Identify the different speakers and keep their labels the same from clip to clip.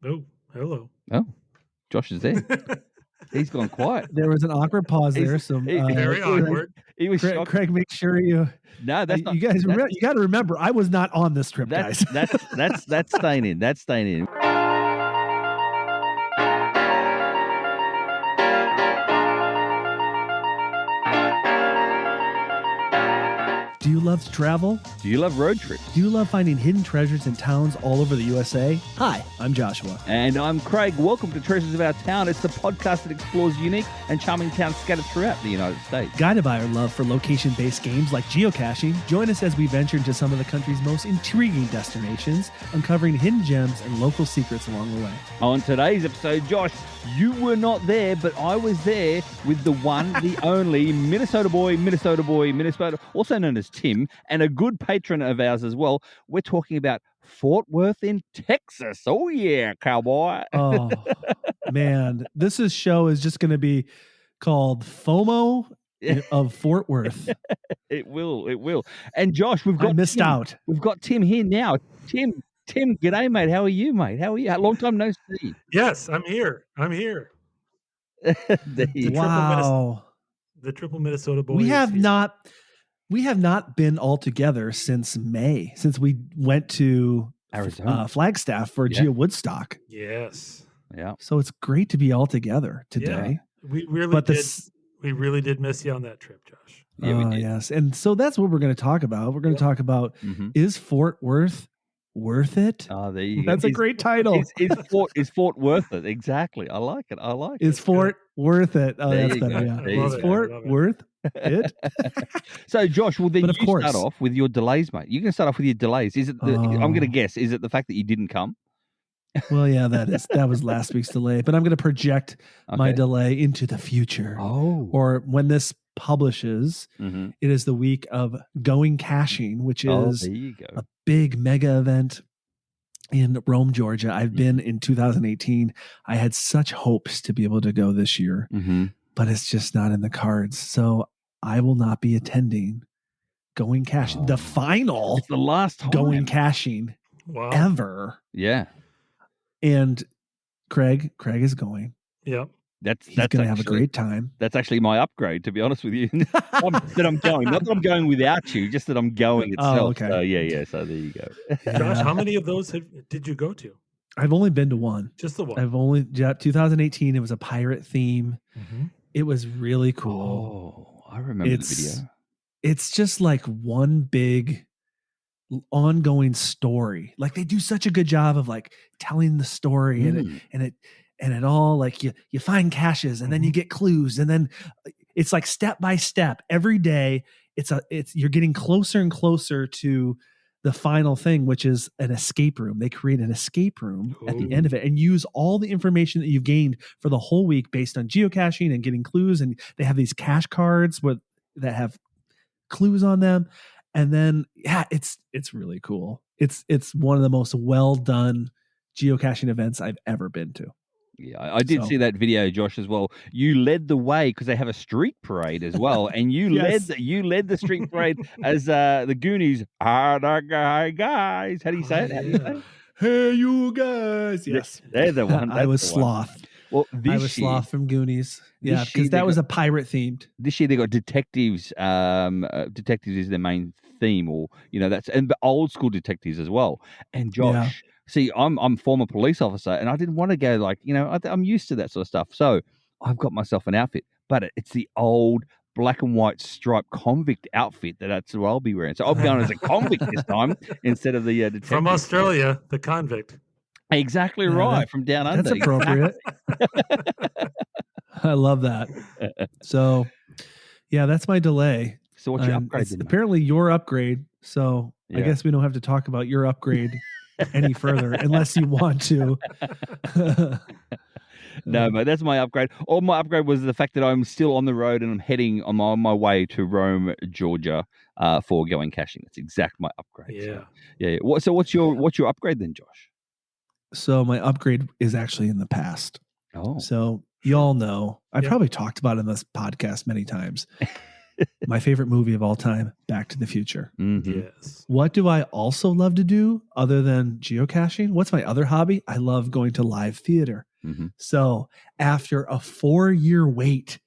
Speaker 1: Oh, hello.
Speaker 2: Oh, Josh is there. He's gone quiet.
Speaker 3: There was an awkward pause there. So
Speaker 1: Very awkward.
Speaker 2: He was shocked.
Speaker 3: Craig, make sure you.
Speaker 2: No, that's not.
Speaker 3: You guys, you got to remember, I was not on this trip, guys.
Speaker 2: That's staying in. That's staying in.
Speaker 3: Do you love to travel?
Speaker 2: Do you love road trips?
Speaker 3: Do you love finding hidden treasures in towns all over the USA? Hi, I'm Joshua.
Speaker 2: And I'm Craig. Welcome to Treasures of Our Town. It's the podcast that explores unique and charming towns scattered throughout the United States.
Speaker 3: Guided by our love for location-based games like geocaching, join us as we venture into some of the country's most intriguing destinations, uncovering hidden gems and local secrets along the way.
Speaker 2: On today's episode, Josh, you were not there, but I was there with the one, the only Minnesota boy, also known as Tim, and a good patron of ours as well. We're talking about Fort Worth in Texas. Oh, yeah, cowboy.
Speaker 3: Oh, man. This show is just going to be called FOMO of Fort Worth.
Speaker 2: It will. And Josh, we've got
Speaker 3: out.
Speaker 2: We've got Tim here now. Tim, g'day, mate. How are you, mate? How are you? Long time no see.
Speaker 1: Yes, I'm here.
Speaker 3: Wow.
Speaker 1: The triple Minnesota boys.
Speaker 3: We have not been all together since May, since we went to
Speaker 2: Arizona,
Speaker 3: Flagstaff for Geo Woodstock.
Speaker 1: Yes.
Speaker 2: Yeah.
Speaker 3: So it's great to be all together today.
Speaker 1: Yeah, we really did miss you on that trip, Josh.
Speaker 2: Yeah, we did.
Speaker 3: Yes. And so that's what we're going to talk about. We're going to talk about, is Fort Worth worth it?
Speaker 2: Oh, there you go.
Speaker 3: That's a great title.
Speaker 2: Is Fort worth it? Exactly. I like it.
Speaker 3: Is Fort worth it? Oh,
Speaker 2: there
Speaker 3: that's better. Yeah. Is Fort worth it?
Speaker 2: So, Josh, well, then
Speaker 3: but
Speaker 2: you start off with your delays, mate. You can start off with your delays. Is it? I'm going to guess. Is it the fact that you didn't come?
Speaker 3: Well, yeah, that was last week's delay. But I'm going to project my delay into the future.
Speaker 2: Oh,
Speaker 3: or when this publishes, it is the week of Going Caching, which is
Speaker 2: there you go.
Speaker 3: A big mega event in Rome, Georgia. I've been in 2018. I had such hopes to be able to go this year, but it's just not in the cards. So I will not be attending Going Caching. The final,
Speaker 2: it's the last time.
Speaker 3: Going Caching ever.
Speaker 2: Yeah.
Speaker 3: And Craig is going.
Speaker 1: Yep.
Speaker 3: He's going to have a great time.
Speaker 2: That's actually my upgrade, to be honest with you. That I'm going. Not that I'm going without you, just that I'm going itself.
Speaker 3: Oh, okay.
Speaker 2: So, yeah. So there you go.
Speaker 1: Josh, how many of those did you go to?
Speaker 3: I've only been to one.
Speaker 1: Just the one.
Speaker 3: 2018. It was a pirate theme. It was really cool.
Speaker 2: Oh, I remember the video.
Speaker 3: It's just like one big ongoing story. Like they do such a good job of like telling the story and it all like you find caches and then you get clues and then it's like step by step every day. You're getting closer and closer to the final thing, which is an escape room. They create an escape room at the end of it and use all the information that you've gained for the whole week based on geocaching and getting clues. And they have these cache cards that have clues on them. And then, it's really cool. It's one of the most well done geocaching events I've ever been to.
Speaker 2: Yeah, I did see that video, Josh, as well. You led the way because they have a street parade as well, and you led the street parade as the Goonies. Hi, guys. How do you say it?
Speaker 3: Hey, you guys. Yes,
Speaker 2: they're the one.
Speaker 3: I was Sloth.
Speaker 2: Well,
Speaker 3: I was Sloth from Goonies. Yeah, because that was a pirate themed.
Speaker 2: This year they got detectives. Detectives is their main theme, or and old school detectives as well. And Josh. Yeah. See, I'm a former police officer, and I didn't want to go I'm used to that sort of stuff. So I've got myself an outfit, but it's the old black and white striped convict outfit that's what I'll be wearing. So I'll be going as a convict this time instead of the detective.
Speaker 1: From Australia, the convict.
Speaker 2: Exactly right, from down under.
Speaker 3: That's appropriate. I love that. So, yeah, that's my delay.
Speaker 2: So what's your upgrade?
Speaker 3: Apparently your upgrade. So I guess we don't have to talk about your upgrade any further unless you want to.
Speaker 2: No, but that's my upgrade. All my upgrade was the fact that I'm still on the road and I'm on my way to Rome, Georgia, for Going Caching. That's exactly my upgrade.
Speaker 1: Yeah.
Speaker 2: So what's your upgrade then, Josh?
Speaker 3: So my upgrade is actually in the past.
Speaker 2: Oh.
Speaker 3: So you all know, I probably talked about it in this podcast many times. My favorite movie of all time, Back to the Future.
Speaker 2: Mhm.
Speaker 1: Yes.
Speaker 3: What do I also love to do other than geocaching? What's my other hobby? I love going to live theater.
Speaker 2: Mhm.
Speaker 3: So after a 4-year wait,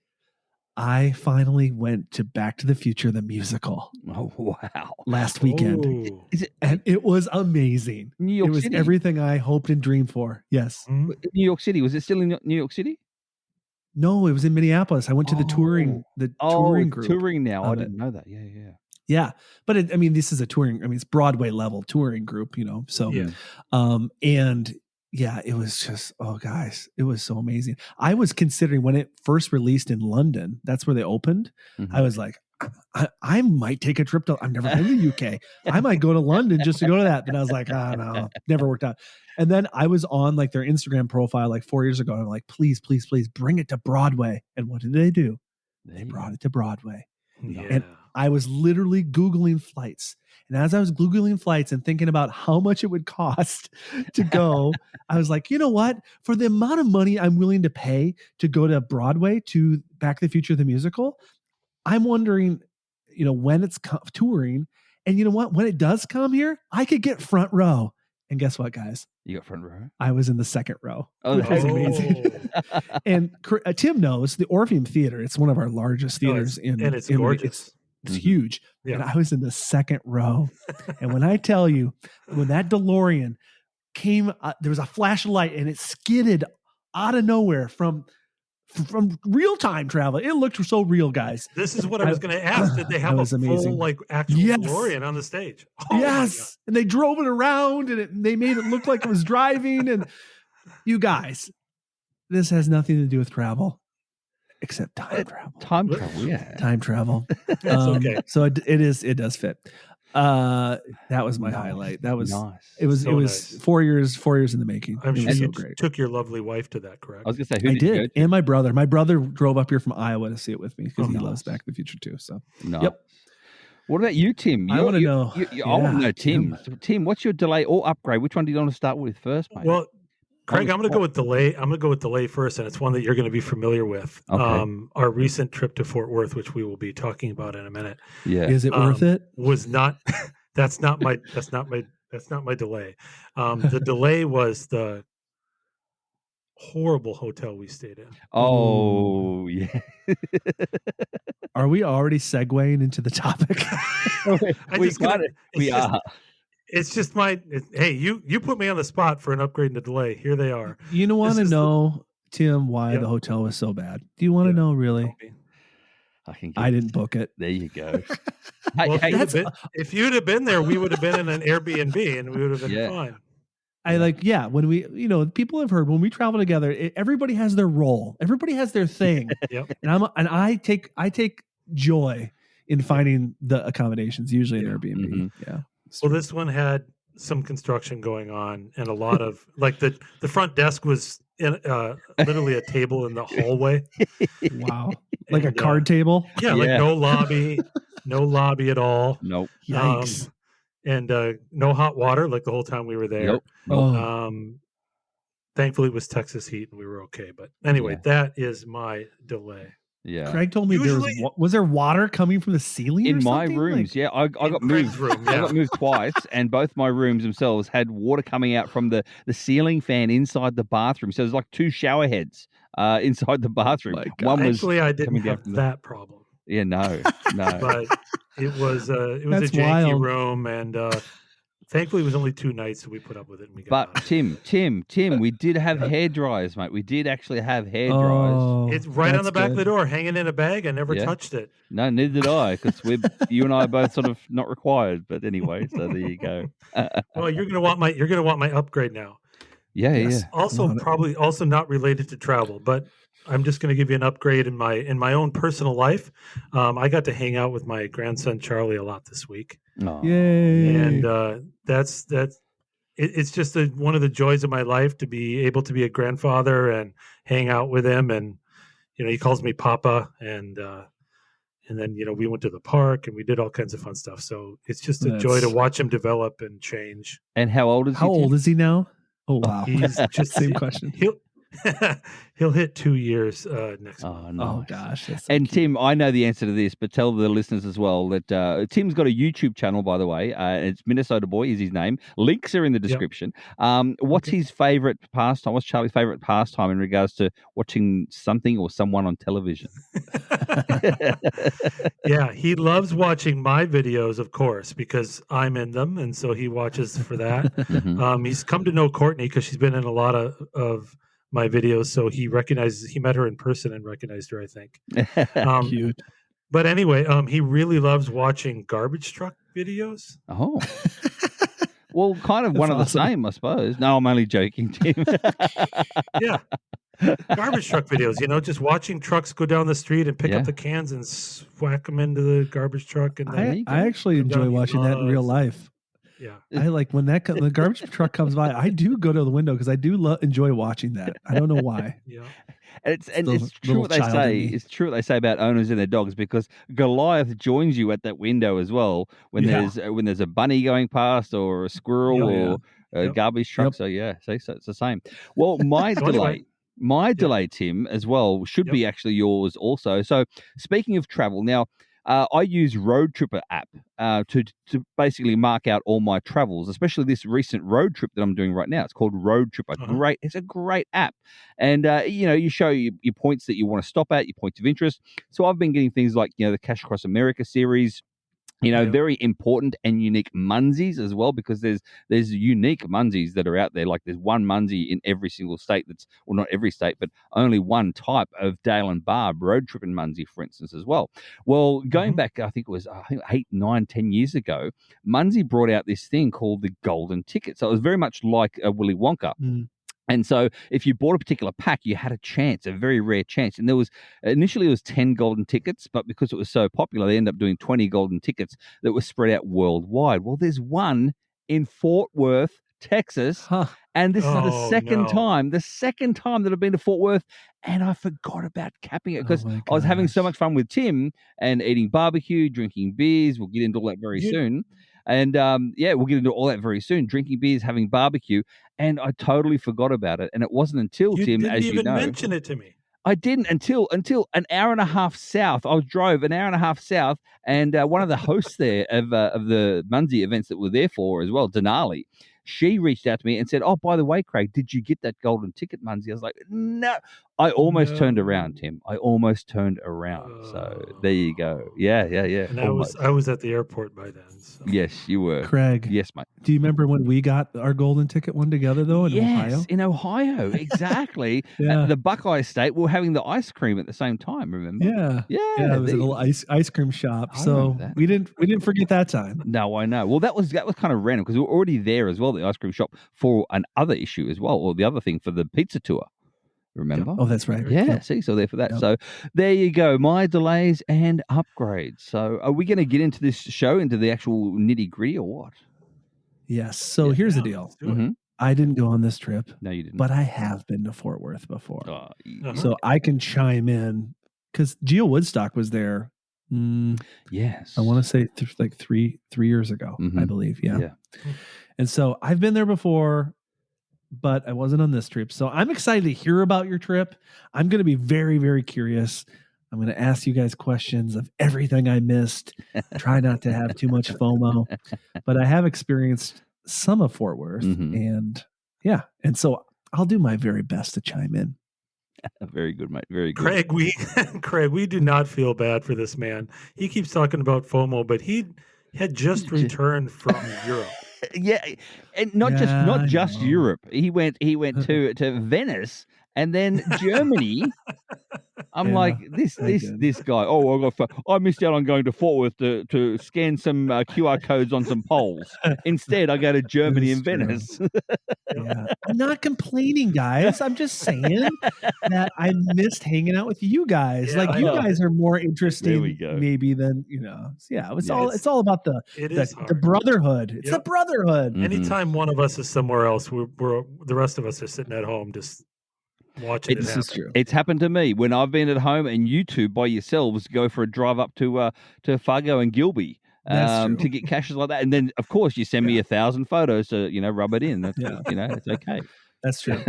Speaker 3: I finally went to Back to the Future, the musical,
Speaker 2: Oh wow!
Speaker 3: last weekend.
Speaker 1: Oh.
Speaker 2: Is it
Speaker 3: And it was amazing.
Speaker 2: New
Speaker 3: It
Speaker 2: York
Speaker 3: was
Speaker 2: City?
Speaker 3: everything I hoped and dreamed for. Yes.
Speaker 1: Hmm?
Speaker 2: New York City? Was it still in New York City?
Speaker 3: No, it was in Minneapolis. I went to the touring
Speaker 2: it's
Speaker 3: group.
Speaker 2: touring now. I
Speaker 3: of it.
Speaker 2: didn't know that. Yeah, yeah.
Speaker 3: Yeah. But this is a touring, it's Broadway level touring group, So
Speaker 1: Yeah.
Speaker 3: and yeah, it was just, guys, it was so amazing. I was considering when it first released in London, that's where they opened.
Speaker 2: Mhm.
Speaker 3: I was like, I might take a trip to, I've never been to the UK. I might go to London just to go to that. But I was like, no, never worked out. And then I was on like their Instagram profile like 4 years ago. And I'm like, please, please, please bring it to Broadway. And what did they do? They brought it to Broadway.
Speaker 1: Yeah.
Speaker 3: And I was literally Googling flights. And as I was Googling flights and thinking about how much it would cost to go, I was like, you know what? For the amount of money I'm willing to pay to go to Broadway, to Back to the Future, the musical, I'm wondering, when it's touring. And you know what? When it does come here, I could get front row. And guess what, guys?
Speaker 2: You got front row?
Speaker 3: I was in the second row.
Speaker 2: Oh,
Speaker 3: Which was amazing. And Tim knows the Orpheum Theater. It's one of our largest theaters
Speaker 1: and it's gorgeous.
Speaker 3: It's huge.
Speaker 1: Yeah.
Speaker 3: And I was in the second row. And when I tell you, when that DeLorean came, there was a flash of light and it skidded out of nowhere from real-time travel. It looked so real, guys.
Speaker 1: This is what I was going to ask. Did they have a
Speaker 3: amazing.
Speaker 1: full, actual DeLorean on the stage? Oh,
Speaker 3: yes. And they drove it around and they made it look like it was driving. And you guys, this has nothing to do with travel except time travel.
Speaker 2: Time travel, yeah.
Speaker 3: Time travel.
Speaker 1: okay.
Speaker 3: So it does fit. That was my highlight. That was
Speaker 2: nice.
Speaker 3: It was
Speaker 1: nice.
Speaker 3: 4 years in the making.
Speaker 1: I'm
Speaker 3: it
Speaker 1: sure
Speaker 3: was
Speaker 1: you
Speaker 3: so great.
Speaker 1: took your lovely wife to that, correct?
Speaker 2: I was going to say, who
Speaker 3: I
Speaker 2: did you go
Speaker 3: did,
Speaker 2: to?
Speaker 3: and my brother. My brother drove up here from Iowa to see it with me because he
Speaker 2: nice.
Speaker 3: loves Back to the Future too. So
Speaker 2: Nice.
Speaker 3: Yep.
Speaker 2: What about you, Tim?
Speaker 3: I want to know.
Speaker 2: I want to know, Tim. Tim, what's your delay or upgrade? Which one do you want to start with first, mate?
Speaker 1: Well, Craig, I'm going to go with delay. I'm going to go with delay first, and it's one that you're going to be familiar with.
Speaker 2: Okay.
Speaker 1: Our recent trip to Fort Worth, which we will be talking about in a minute.
Speaker 2: Yeah.
Speaker 3: Is it worth it?
Speaker 1: Was not. That's not my delay. The delay was the horrible hotel we stayed in.
Speaker 2: Oh, yeah.
Speaker 3: Are we already segueing into the topic?
Speaker 2: We are.
Speaker 1: It's just hey, you put me on the spot for an upgrade and a delay. Here they are.
Speaker 3: You want to know, Tim, why the hotel was so bad? Do you want to know, really? I didn't book it.
Speaker 2: There you go.
Speaker 1: Well, if you'd have been there, we would have been in an Airbnb and we would have been fine.
Speaker 3: When we, people have heard when we travel together, everybody has their role. Everybody has their thing.
Speaker 1: Yep.
Speaker 3: And I take joy in finding the accommodations, usually an Airbnb.
Speaker 2: Mm-hmm.
Speaker 3: Yeah.
Speaker 1: Well, this one had some construction going on and a lot of the front desk was in literally a table in the hallway.
Speaker 3: Wow. Like a card table?
Speaker 1: Yeah, like no lobby at all.
Speaker 2: Nope.
Speaker 3: Yikes.
Speaker 1: And no hot water like the whole time we were there.
Speaker 2: Nope.
Speaker 1: Thankfully it was Texas heat and we were okay. But anyway, that is my delay.
Speaker 2: Yeah.
Speaker 3: Craig told me was there water coming from the ceiling
Speaker 2: in my rooms?
Speaker 1: Like,
Speaker 2: I got moved. I got moved twice, and both my rooms themselves had water coming out from the ceiling fan inside the bathroom. So there's like two shower heads inside the bathroom. One was
Speaker 1: actually I didn't have that problem.
Speaker 2: Yeah, no.
Speaker 1: But it was a janky room, and thankfully it was only 2 nights, so we put up with it. And we got
Speaker 2: but Tim, we did have hair dryers, mate. We did actually have hair dryers.
Speaker 1: It's right on the back of the door, hanging in a bag. I never touched it.
Speaker 2: No, neither did I, because you and I are both sort of not required. But anyway, so there you go.
Speaker 1: Well, you're gonna want my upgrade now.
Speaker 2: Yeah, yes.
Speaker 1: Yeah. Also not related to travel, but I'm just going to give you an upgrade in my own personal life. I got to hang out with my grandson Charlie a lot this week.
Speaker 2: Oh.
Speaker 3: Yay!
Speaker 1: And it's just one of the joys of my life to be able to be a grandfather and hang out with him. And he calls me Papa, and then we went to the park and we did all kinds of fun stuff. So it's just a joy to watch him develop and change.
Speaker 2: And how old is he?
Speaker 3: How old is he now? Oh wow!
Speaker 1: He's just
Speaker 3: same question.
Speaker 1: He'll hit 2 years next month.
Speaker 2: Oh, nice.
Speaker 3: Oh gosh, that's so
Speaker 2: And
Speaker 3: cute.
Speaker 2: Tim, I know the answer to this, but tell the listeners as well that Tim's got a YouTube channel, by the way. It's Minnesota Boy is his name. Links are in the description. What's his favorite pastime? What's Charlie's favorite pastime in regards to watching something or someone on television?
Speaker 1: Yeah, he loves watching my videos, of course, because I'm in them, and so he watches for that. He's come to know Courtney because she's been in a lot of my videos, so he met her in person and recognized her, I think.
Speaker 3: Cute.
Speaker 1: But anyway, he really loves watching garbage truck videos.
Speaker 2: Oh. Well, kind of one of the same, I suppose. No, I'm only joking, Tim.
Speaker 1: Yeah. Garbage truck videos, just watching trucks go down the street and pick up the cans and whack them into the garbage truck. And then
Speaker 3: I actually enjoy watching that in real life.
Speaker 1: Yeah,
Speaker 3: I like when the garbage truck comes by. I do go to the window because I do enjoy watching that. I don't know why.
Speaker 1: Yeah,
Speaker 2: it's true what they say. It's true what they say about owners and their dogs, because Goliath joins you at that window as well when there's a bunny going past or a squirrel or a garbage truck. So so it's the same. Well, my delay, Tim, as well, should be actually yours also. So speaking of travel, now I use Road Tripper app to basically mark out all my travels, especially this recent road trip that I'm doing right now. It's called Road Tripper. It's a great app. And, you show your points that you want to stop at, your points of interest. So I've been getting things like, the Cash Across America series, very important and unique Munzees as well, because there's unique Munzees that are out there. Like there's one Munzee in every single state not every state, but only one type of Dale and Barb road tripping Munzee, for instance, as well. Well, going back, I think it was 8, 9, 10 years ago, Munzee brought out this thing called the golden ticket. So it was very much like a Willy Wonka. And so if you bought a particular pack, you had a very rare chance. And initially it was 10 golden tickets, but because it was so popular, they ended up doing 20 golden tickets that were spread out worldwide. Well, there's one in Fort Worth, Texas. And this is the second time that I've been to Fort Worth, and I forgot about capping it because I was having so much fun with Tim and eating barbecue, drinking beers. We'll get into all that very soon. And we'll get into all that very soon. Drinking beers, having barbecue, and I totally forgot about it. And it wasn't until Tim, as you know,
Speaker 1: didn't even mention it to me.
Speaker 2: I didn't until an hour and a half south. I drove an hour and a half south, and one of the hosts there of the Munzee events that we're there for as well, Denali, she reached out to me and said, "Oh, by the way, Craig, did you get that golden ticket, Munzee?" I was like, "No." I almost turned around, Tim. I almost turned around. So there you go. Yeah.
Speaker 1: And I was at the airport by then. So.
Speaker 2: Yes, you were.
Speaker 3: Craig.
Speaker 2: Yes, mate.
Speaker 3: Do you remember when we got our golden ticket one together, though, in Ohio?
Speaker 2: Yes, in Ohio. Exactly. At the Buckeye State, we were having the ice cream at the same time, remember?
Speaker 3: Yeah. It was a little ice cream shop. So we didn't forget that time.
Speaker 2: No, I know. Well, that was kind of random because we were already there as well, the ice cream shop, for another issue as well, or the other thing for the pizza tour. Remember?
Speaker 3: Oh, that's right.
Speaker 2: Yeah, see, so there for that. So there you go, my delays and upgrades. So are we going to get into this show, into the actual nitty gritty, or what?
Speaker 3: Yes. So here's the deal. I didn't go on this trip.
Speaker 2: No, you didn't.
Speaker 3: But I have been to Fort Worth before. So I can chime in because Geo Woodstock was there.
Speaker 2: Yes.
Speaker 3: I want to say like three years ago, I believe. Yeah. And so I've been there before, but I wasn't on this trip. So I'm excited to hear about your trip. I'm going to be very, very curious. I'm going to ask you guys questions of everything I missed. Try not to have too much FOMO, but I have experienced some of Fort Worth, and so I'll do my very best to chime in.
Speaker 2: Very good, mate. Very good.
Speaker 1: Craig, we do not feel bad for this man. He keeps talking about FOMO, but he had just returned from Europe.
Speaker 2: Yeah, and not just Europe. He went to Venice and then Germany. I'm like, this guy. Oh, I missed out on going to Fort Worth to scan some QR codes on some poles. Instead, I go to Germany and Venice.
Speaker 3: I'm not complaining, guys. I'm just saying that I missed hanging out with you guys. You guys are more interesting, maybe than It's all about the brotherhood. It's the brotherhood.
Speaker 1: Anytime one of us is somewhere else, we're the rest of us are sitting at home just watching it happen.
Speaker 3: True.
Speaker 2: It's happened to me when I've been at home and you two by yourselves go for a drive up to Fargo and Gilby to get caches like that, and then of course you send me 1,000 photos to rub it in. That's it's okay.
Speaker 3: That's true.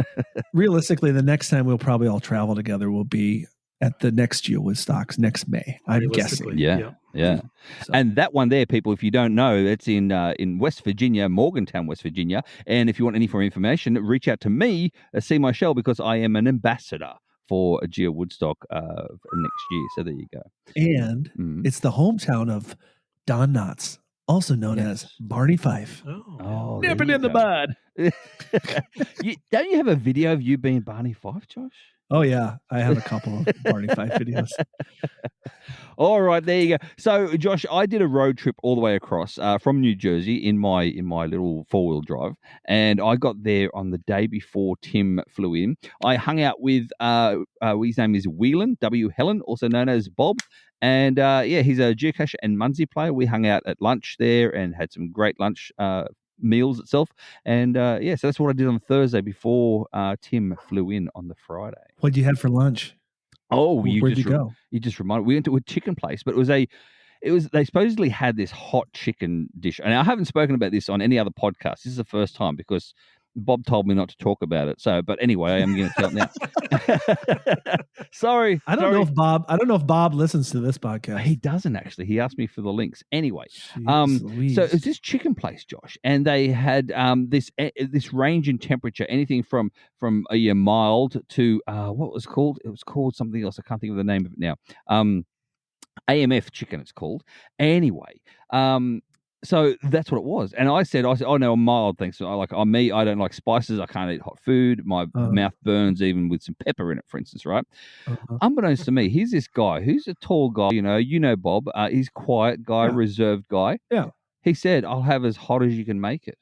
Speaker 3: Realistically, the next time we'll probably all travel together will be at the next Woodstocks next May. I'm guessing.
Speaker 2: Yeah. So. And that one there, people, if you don't know, it's in West Virginia, Morgantown, West Virginia. And if you want any more information, reach out to me, see my show, because I am an ambassador for a Geo Woodstock next year. So there you go.
Speaker 3: And it's the hometown of Don Knotts, also known as Barney Fife.
Speaker 2: Oh,
Speaker 3: nip it in the bud.
Speaker 2: Don't you have a video of you being Barney Fife, Josh?
Speaker 3: Oh, yeah. I have a couple of Barney Fife videos.
Speaker 2: All right, there you go. So, Josh, I did a road trip all the way across from New Jersey in my little four-wheel drive, and I got there on the day before Tim flew in. I hung out with his name is Whelan, W. Helen, also known as Bob, and he's a geocacher and Munzee player. We hung out at lunch there and had some great lunch meals itself, and so that's what I did on Thursday before Tim flew in on the Friday.
Speaker 3: What did you have for lunch?
Speaker 2: Oh,
Speaker 3: where'd you go?
Speaker 2: You just reminded. We went to a chicken place, but they supposedly had this hot chicken dish, and I haven't spoken about this on any other podcast. This is the first time because Bob told me not to talk about it. So, but anyway, I am going to tell it now. Sorry.
Speaker 3: I don't know if Bob listens to this podcast.
Speaker 2: He doesn't actually. He asked me for the links. Anyway,
Speaker 3: Jeez,
Speaker 2: so it's this chicken place, Josh, and they had this range in temperature, anything from a mild to what was called? It was called something else. I can't think of the name of it now. AMF chicken, it's called. Anyway, so that's what it was. And I said, oh no, mild things. So I don't like spices. I can't eat hot food. My mouth burns even with some pepper in it, for instance, right? Unbeknownst to me, here's this guy who's a tall guy, you know Bob. He's quiet guy, reserved guy.
Speaker 3: Yeah.
Speaker 2: He said, I'll have as hot as you can make it.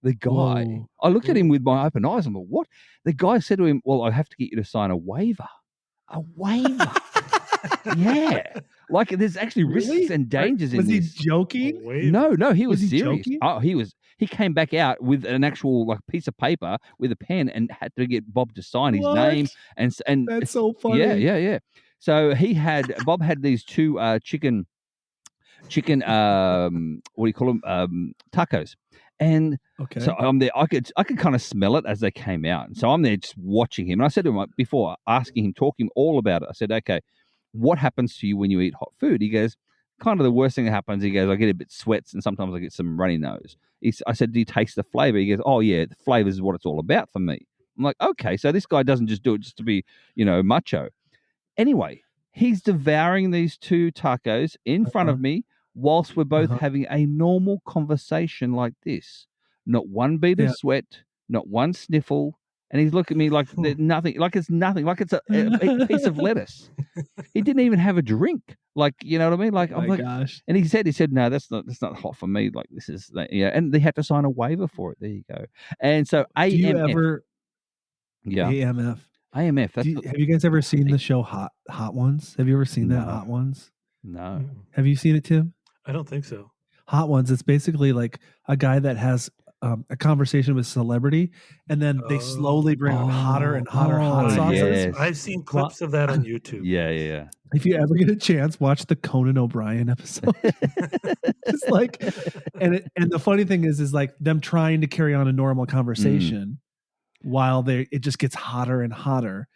Speaker 2: The guy, I looked at him with my open eyes. I'm like, what? The guy said to him, well, I have to get you to sign a waiver. A waiver? Yeah. Like there's actually risks and dangers in this.
Speaker 3: Was he joking?
Speaker 2: No, he was serious.
Speaker 3: Joking?
Speaker 2: Oh, he came back out with an actual like piece of paper with a pen and had to get Bob to sign his name and
Speaker 3: that's so funny.
Speaker 2: Yeah. So Bob had these two chicken what do you call them? Tacos. And so I'm there. I could kind of smell it as they came out. And so I'm there just watching him. And I said to him before asking him, talking him all about it, I said, okay, what happens to you when you eat hot food? He goes, kind of the worst thing that happens. He goes, I get a bit sweats and sometimes I get some runny nose. I said, do you taste the flavor? He goes, oh yeah, the flavor is what it's all about for me. I'm like, okay, so this guy doesn't just do it just to be, macho. Anyway, he's devouring these two tacos in front of me whilst we're both having a normal conversation like this. Not one bead of sweat, not one sniffle. And he's looking at me like nothing, like it's nothing, like it's a piece of lettuce. He didn't even have a drink. Like, you know what I mean? Like, I'm like, gosh. And he said, no, that's not hot for me. Like, this is, and they had to sign a waiver for it. There you go. And so AMF. AMF.
Speaker 3: Have you guys ever seen the show Hot Ones? Have you ever seen that Hot Ones?
Speaker 2: No.
Speaker 3: Have you seen it, Tim?
Speaker 1: I don't think so.
Speaker 3: Hot Ones. It's basically like a guy that has a conversation with a celebrity, and then they slowly bring on hotter and hotter hot sauces.
Speaker 2: Yes.
Speaker 1: I've seen clips of that on YouTube.
Speaker 2: Yeah.
Speaker 3: If you ever get a chance, watch the Conan O'Brien episode. It's like, and the funny thing is like them trying to carry on a normal conversation while it just gets hotter and hotter.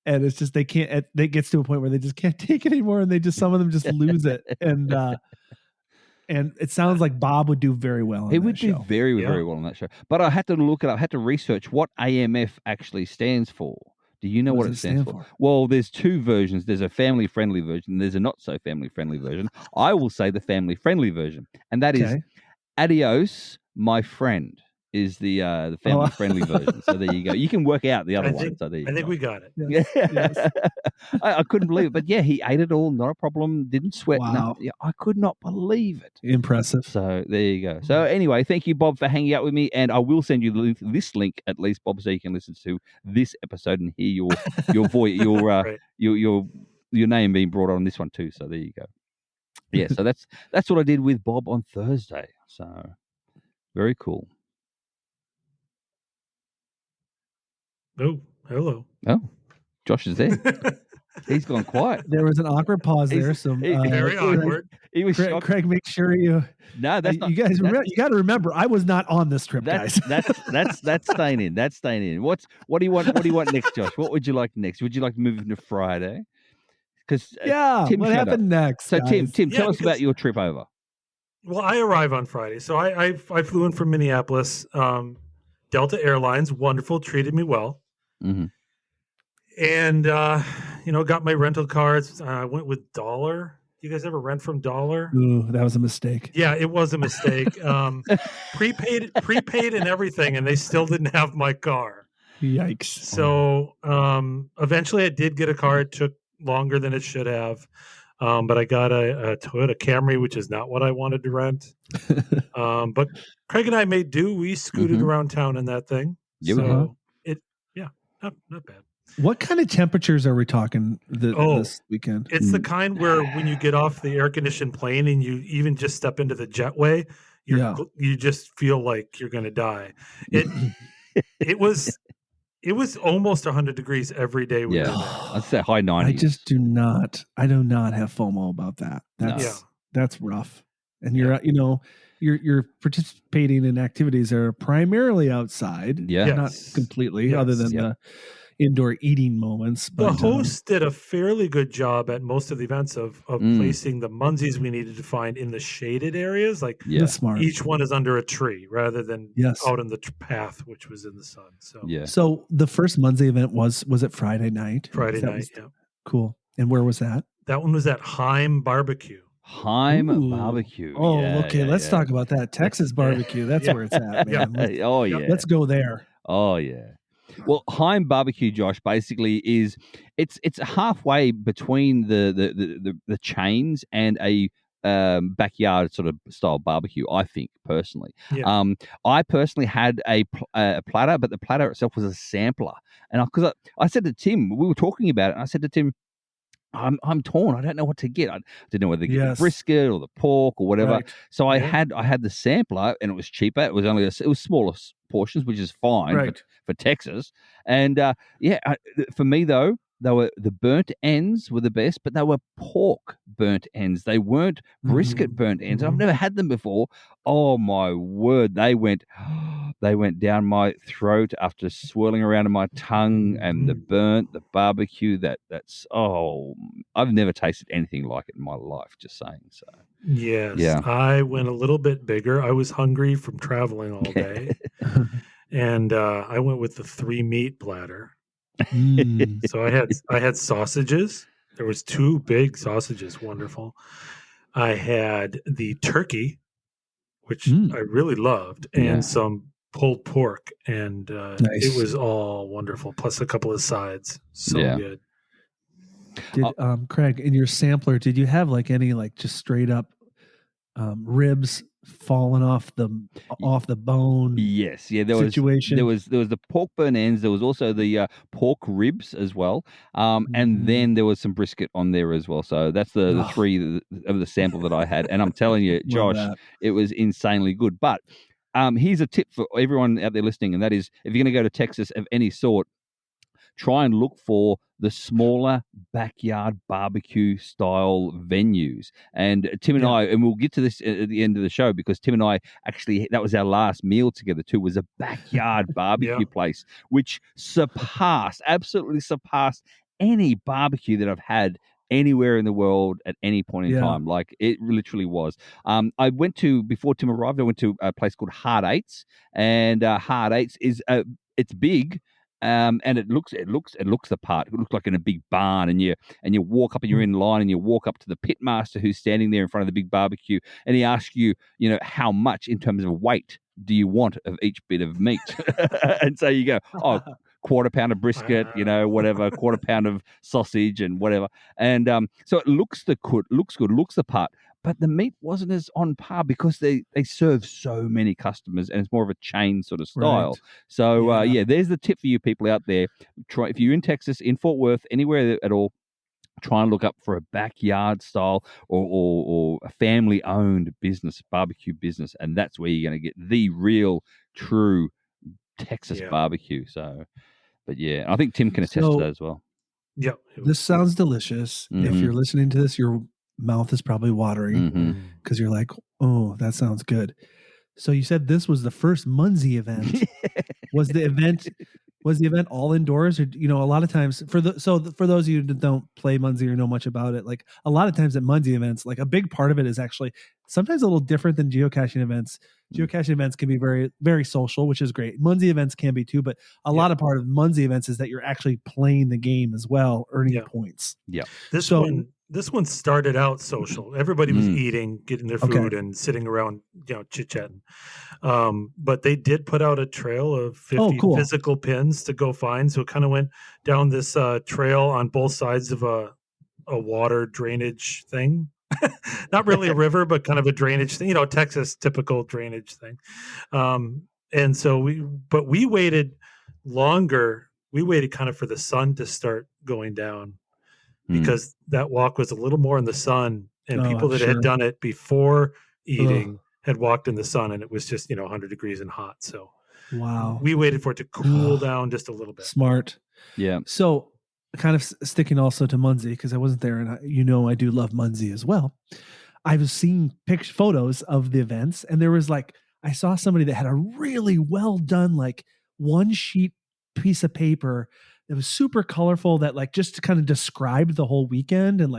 Speaker 3: And it's just, they can't, it gets to a point where they just can't take it anymore. And some of them just lose it. And it sounds like Bob would do very well on that show. He would do
Speaker 2: very, very well on that show. But I had to look it up. I had to research what AMF actually stands for. Do you know what it stands for? Well, there's two versions. There's a family-friendly version. And there's a not-so-family-friendly version. I will say the family-friendly version. And that is Adios, my friend, is the family-friendly version. So there you go. You can work out the other one. So there you go.
Speaker 1: I think we got it.
Speaker 3: Yes.
Speaker 2: I couldn't believe it. But yeah, he ate it all. Not a problem. Didn't sweat.
Speaker 3: Wow.
Speaker 2: I could not believe it.
Speaker 3: Impressive.
Speaker 2: So there you go. So anyway, thank you, Bob, for hanging out with me. And I will send you this link, at least, Bob, so you can listen to this episode and hear your voice, your name being brought on this one too. So there you go. Yeah, so that's what I did with Bob on Thursday. So very cool.
Speaker 1: Oh, hello.
Speaker 2: Oh, Josh is there. He's gone quiet.
Speaker 3: There was an awkward pause there.
Speaker 1: Very awkward.
Speaker 2: He was
Speaker 3: Craig,
Speaker 2: shocked.
Speaker 3: Craig, make sure you.
Speaker 2: No, that's not.
Speaker 3: You guys, you got to remember, I was not on this trip, guys.
Speaker 2: That's staying in. That's staying in. What do you want? What do you want next, Josh? What would you like next? Would you like to move into Friday? Because
Speaker 3: Yeah, what happened next?
Speaker 2: So
Speaker 3: guys?
Speaker 2: Tim, tell us about your trip over.
Speaker 1: Well, I arrive on Friday, so I flew in from Minneapolis. Delta Airlines, wonderful, treated me well, and got my rental cars. I went with Dollar. You guys ever rent from Dollar?
Speaker 3: Ooh, that was a mistake.
Speaker 1: Yeah, it was a mistake. Prepaid and everything, and they still didn't have my car.
Speaker 3: Yikes!
Speaker 1: So eventually, I did get a car. It took longer than it should have, but I got a Toyota Camry, which is not what I wanted to rent. But Craig and I made do. We scooted around town in that thing. So not bad.
Speaker 3: What kind of temperatures are we talking this weekend?
Speaker 1: It's the kind where when you get off the air-conditioned plane and you even just step into the jetway, you just feel like you're going to die. It was almost 100 degrees every day.
Speaker 2: I'd say high 90s.
Speaker 3: I do not have FOMO about that. That's rough. And you're participating in activities that are primarily outside. Not completely, other than the indoor eating moments. But
Speaker 1: the host did a fairly good job at most of the events of placing the Munzees we needed to find in the shaded areas. Like
Speaker 3: smart.
Speaker 1: Each one is under a tree rather than out in the path, which was in the sun.
Speaker 3: So the first Munzee event was it Friday night?
Speaker 1: Friday night.
Speaker 3: Cool. And where was that?
Speaker 1: That one was at Heim Barbecue.
Speaker 2: Heim Barbecue.
Speaker 3: Oh, okay. Let's talk about that. Texas barbecue. That's where it's at, man. Let's go there.
Speaker 2: Oh, yeah. Well, Heim Barbecue, Josh, basically is it's halfway between the chains and a backyard sort of style barbecue. I think personally, I personally had a platter, but the platter itself was a sampler, and because I said to Tim, we were talking about it, and I said to Tim, I'm torn. I don't know what to get. I didn't know whether to get the brisket or the pork or whatever. Right. So I had the sampler, and it was cheaper. It was only it was smaller portions, which is fine for Texas. And for me though, the burnt ends were the best, but they were pork burnt ends. They weren't brisket burnt ends. I've never had them before. Oh my word, they went down my throat after swirling around in my tongue, and the barbecue. I've never tasted anything like it in my life. Just saying. So
Speaker 1: yes, I went a little bit bigger. I was hungry from traveling all day, and I went with the 3 meat platter. So I had sausages. There was 2 big sausages, wonderful. I had the turkey, which I really loved, and some pulled pork, and it was all wonderful. Plus a couple of sides, good.
Speaker 3: Did Craig, in your sampler, did you have any just straight up ribs falling off the bone?
Speaker 2: Yes, there
Speaker 3: situation.
Speaker 2: was the pork burn ends. There was also the pork ribs as well, and then there was some brisket on there as well. So that's the 3 of the sample that I had, and I'm telling you, Josh, it was insanely good. But here's a tip for everyone out there listening, and that is, if you're going to go to Texas of any sort, try and look for the smaller backyard barbecue style venues. And Tim and I, and we'll get to this at the end of the show, because Tim and I actually, that was our last meal together too, was a backyard barbecue place, which absolutely surpassed any barbecue that I've had anywhere in the world at any point in time. Like, it literally was. Before Tim arrived, I went to a place called Hard Eights, and Hard Eights is it's big. And it looks the part. It looks like in a big barn, and you walk up and you're in line, and you walk up to the pit master who's standing there in front of the big barbecue, and he asks you, how much in terms of weight do you want of each bit of meat? And so you go, quarter pound of brisket, whatever, quarter pound of sausage and whatever. And so it looks good, looks the part. But the meat wasn't as on par, because they serve so many customers, and it's more of a chain sort of style. Right. So, there's the tip for you people out there. If you're in Texas, in Fort Worth, anywhere at all, try and look up for a backyard style or a family-owned business, barbecue business, and that's where you're going to get the real, true Texas barbecue. So, but I think Tim can attest to that as well.
Speaker 1: Yeah.
Speaker 3: This sounds delicious. If you're listening to this, you're mouth is probably watering because you're like, oh, that sounds good. So you said this was the first Munzee event. Was the event all indoors, or a lot of times for those of you that don't play Munzee or know much about it, like a lot of times at Munzee events, like a big part of it is actually sometimes a little different than geocaching events. Geocaching events can be very, very social, which is great. Munzee events can be too, but a lot of part of Munzee events is that you're actually playing the game as well, earning points.
Speaker 2: Yeah.
Speaker 1: This one started out social. Everybody was eating, getting their food, and sitting around, chit-chatting. But they did put out a trail of 50 physical pins to go find. So it kind of went down this trail on both sides of a water drainage thing. Not really a river, but kind of a drainage thing, Texas typical drainage thing. And so we waited longer. We waited kind of for the sun to start going down, because that walk was a little more in the sun, and people that had done it before eating had walked in the sun, and it was just 100 degrees and hot. So we waited for it to cool down just a little bit.
Speaker 3: Smart.
Speaker 2: Yeah.
Speaker 3: So kind of sticking also to Munzee, because I wasn't there, and I do love Munzee as well. I was seeing photos of the events, and there was I saw somebody that had a really well done one sheet piece of paper that was super colorful, that just to kind of describe the whole weekend and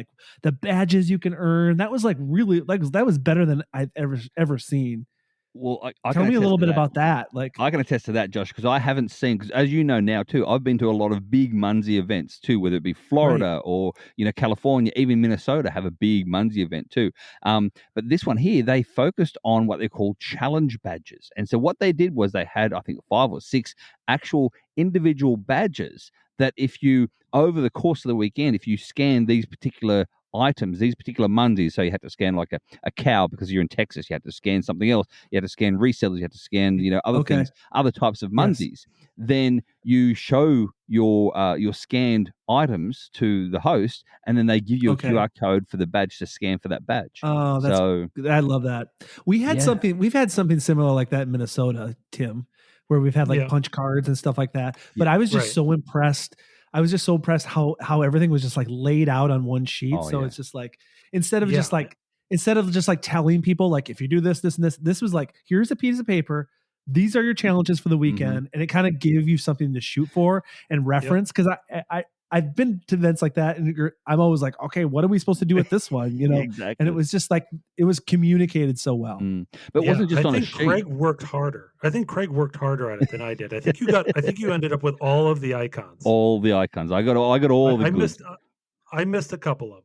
Speaker 3: the badges you can earn. That was really that was better than I've ever seen.
Speaker 2: Well, I
Speaker 3: tell me a little bit about that.
Speaker 2: I can attest to that, Josh, because I haven't seen, because as you know now too, I've been to a lot of big Munzee events too, whether it be Florida or California, even Minnesota have a big Munzee event too. But this one here, they focused on what they call challenge badges, and so what they did was they had, I think, 5 or 6 actual individual badges that if you, over the course of the weekend, if you scan these particular items, these particular Munzees, so you had to scan a cow because you're in Texas, you had to scan something else, you had to scan resellers, you had to scan other things, other types of Munzees. Then you show your scanned items to the host, and then they give you a QR code for the badge to scan for that badge.
Speaker 3: Oh, I love that. We've had something similar like that in Minnesota, Tim, where we've had punch cards and stuff like that. But I was just so impressed. I was just so impressed how everything was just laid out on one sheet. It's just instead of just telling people if you do this, this, and this was here's a piece of paper. These are your challenges for the weekend, and it kind of gave you something to shoot for and reference. Because I've been to events like that, and I'm always okay, what are we supposed to do with this one?
Speaker 2: Exactly.
Speaker 3: And it was just it was communicated so well.
Speaker 2: But it wasn't just on a sheet.
Speaker 1: Craig worked harder. I think Craig worked harder at it than I did. I think you ended up with all of the icons.
Speaker 2: All the icons. I got all the good.
Speaker 1: I missed a couple of them.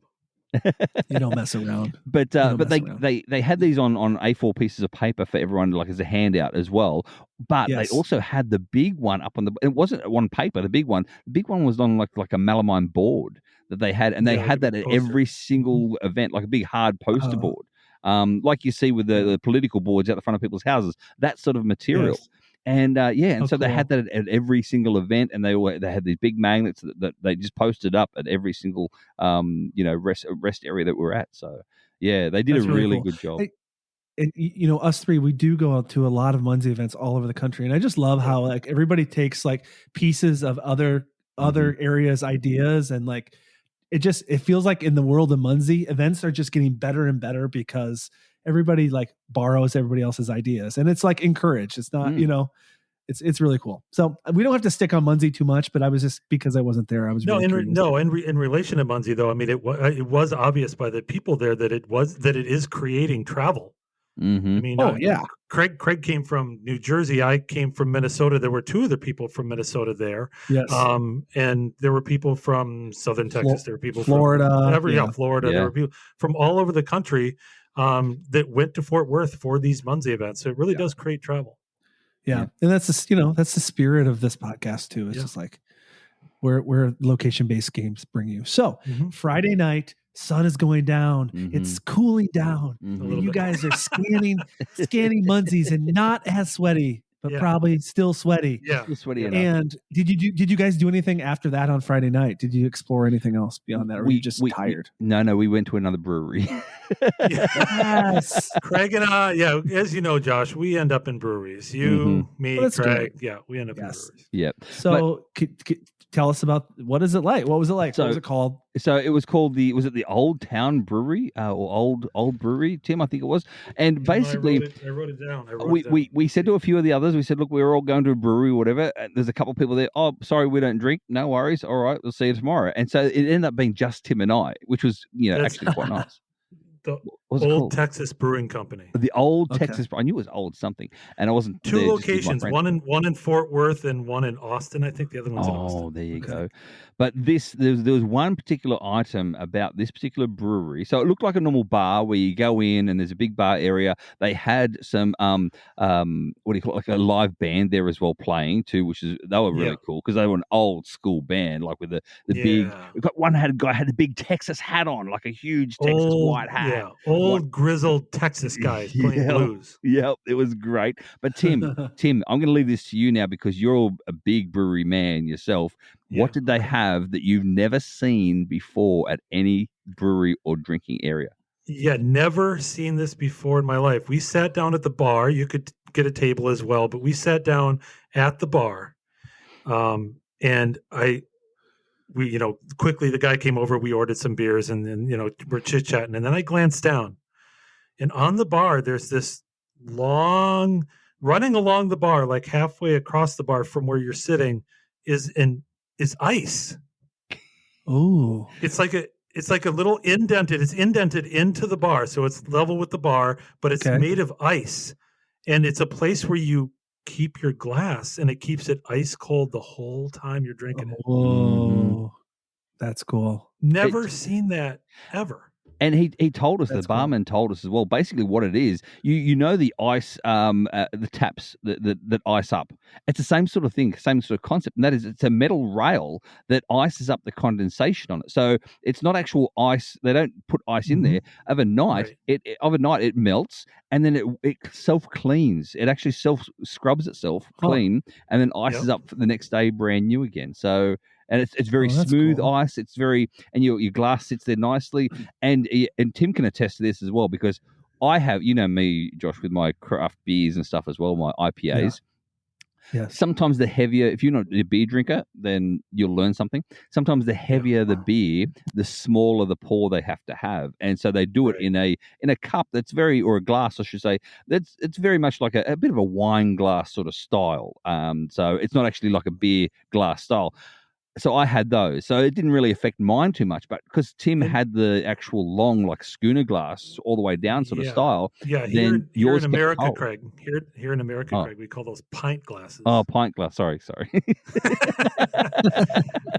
Speaker 3: You don't mess around.
Speaker 2: But they had these on A4 pieces of paper for everyone as a handout as well. But they also had the big one up on it wasn't on paper, the big one was on like a melamine board that they had, and they had that at every single event, like a big hard poster board. Like you see with the political boards out the front of people's houses, that sort of material.
Speaker 3: Yes.
Speaker 2: And so they had that at every single event, and they had these big magnets that they just posted up at every single rest area that we're at. So they did a really good job.
Speaker 3: And us three, we do go out to a lot of Munzee events all over the country, and I just love how everybody takes pieces of other areas, ideas, and it feels like in the world of Munzee, events are just getting better and better because everybody borrows everybody else's ideas, and it's encouraged. It's not, it's really cool. So we don't have to stick on Munzee too much, but I was just, because I wasn't there, I was
Speaker 1: in relation to Munzee though. I mean, it was obvious by the people there that it is creating travel.
Speaker 2: Mm-hmm.
Speaker 1: I mean, Craig came from New Jersey. I came from Minnesota. There were 2 other people from Minnesota there.
Speaker 3: Yes.
Speaker 1: And there were people from Southern Texas. There were people
Speaker 3: Florida.
Speaker 1: from Florida. There were people from all over the country that went to Fort Worth for these Munzee events. So it really does create travel.
Speaker 3: Yeah. And that's that's the spirit of this podcast too. It's just where location-based games bring you. So Friday night, sun is going down. It's cooling down. You guys are scanning Munzees, and not as sweaty, but probably still sweaty.
Speaker 1: Yeah,
Speaker 2: still sweaty enough.
Speaker 3: And did you guys do anything after that on Friday night? Did you explore anything else beyond that, or were you just tired?
Speaker 2: No, we went to another brewery.
Speaker 3: Yes,
Speaker 1: Craig and I. Yeah, as you know, Josh, we end up in breweries. You, me, Craig. Good. Yeah, we end up in breweries.
Speaker 2: Yep.
Speaker 3: So tell us about what is it like? What was it like?
Speaker 2: So-
Speaker 3: what was it called?
Speaker 2: So it was called was it the Old Town Brewery or Old Brewery, Tim? I think it was. And basically,
Speaker 1: I wrote it down.
Speaker 2: we said to a few of the others, we said, look, we're all going to a brewery or whatever. And there's a couple of people there. Oh, sorry, we don't drink. No worries. All right, we'll see you tomorrow. And so it ended up being just Tim and I, which was actually quite nice.
Speaker 1: The
Speaker 2: What was it
Speaker 1: Old
Speaker 2: called?
Speaker 1: Texas Brewing Company.
Speaker 2: The Old
Speaker 3: Okay.
Speaker 2: Texas. I knew it was old something, and I wasn't
Speaker 1: Two
Speaker 2: there, just with my
Speaker 1: locations,
Speaker 2: friend.
Speaker 1: one in Fort Worth and one in Austin. I think the other one's in Austin.
Speaker 2: Oh, there you go. But there was one particular item about this particular brewery. So it looked like a normal bar where you go in and there's a big bar area. They had some what do you call it, like a live band there as well playing too, they were really cool because they were an old school band, like with the big. We've got one guy had a big Texas hat on, like a huge Texas white hat.
Speaker 1: Yeah, old grizzled Texas guys playing blues.
Speaker 2: Yep, it was great. But Tim, I'm going to leave this to you now because you're a big brewery man yourself. What did they have that you've never seen before at any brewery or drinking area?
Speaker 1: Yeah, never seen this before in my life. We sat down at the bar. You could get a table as well, but we sat down at the bar. And we quickly the guy came over, we ordered some beers, and then, we're chit-chatting. And then I glanced down, and on the bar, there's this running along the bar, like halfway across the bar from where you're sitting, is ice.
Speaker 3: Oh,
Speaker 1: It's like a little indented. It's indented into the bar, so it's level with the bar, but it's made of ice, and it's a place where you keep your glass, and it keeps it ice cold the whole time you're drinking it.
Speaker 3: Oh, that's cool.
Speaker 1: Never seen that ever.
Speaker 2: And he told us, the barman told us as well, basically what it is. You know the ice, the taps that ice up. It's the same sort of thing, same sort of concept. And that is, it's a metal rail that ices up the condensation on it. So it's not actual ice. They don't put ice in there. Overnight, it melts, and then it self-cleans. It actually self-scrubs itself clean, and then ices up for the next day brand new again. So... And it's very smooth ice. It's very, and your glass sits there nicely. And Tim can attest to this as well, because I have, me, Josh, with my craft beers and stuff as well, my IPAs.
Speaker 3: Yeah. Yes.
Speaker 2: Sometimes the heavier, if you're not a beer drinker, then you'll learn something. Sometimes the heavier the beer, the smaller the pour they have to have, and so they do it in a cup that's or a glass, I should say. It's very much like a bit of a wine glass sort of style. So it's not actually like a beer glass style. So I had those. So it didn't really affect mine too much, but because Tim had the actual long, like schooner glass all the way down sort of style.
Speaker 1: Yeah,
Speaker 2: here
Speaker 1: in America, Craig. Here in America, Craig, we call those pint glasses.
Speaker 2: Oh, pint glass. Sorry.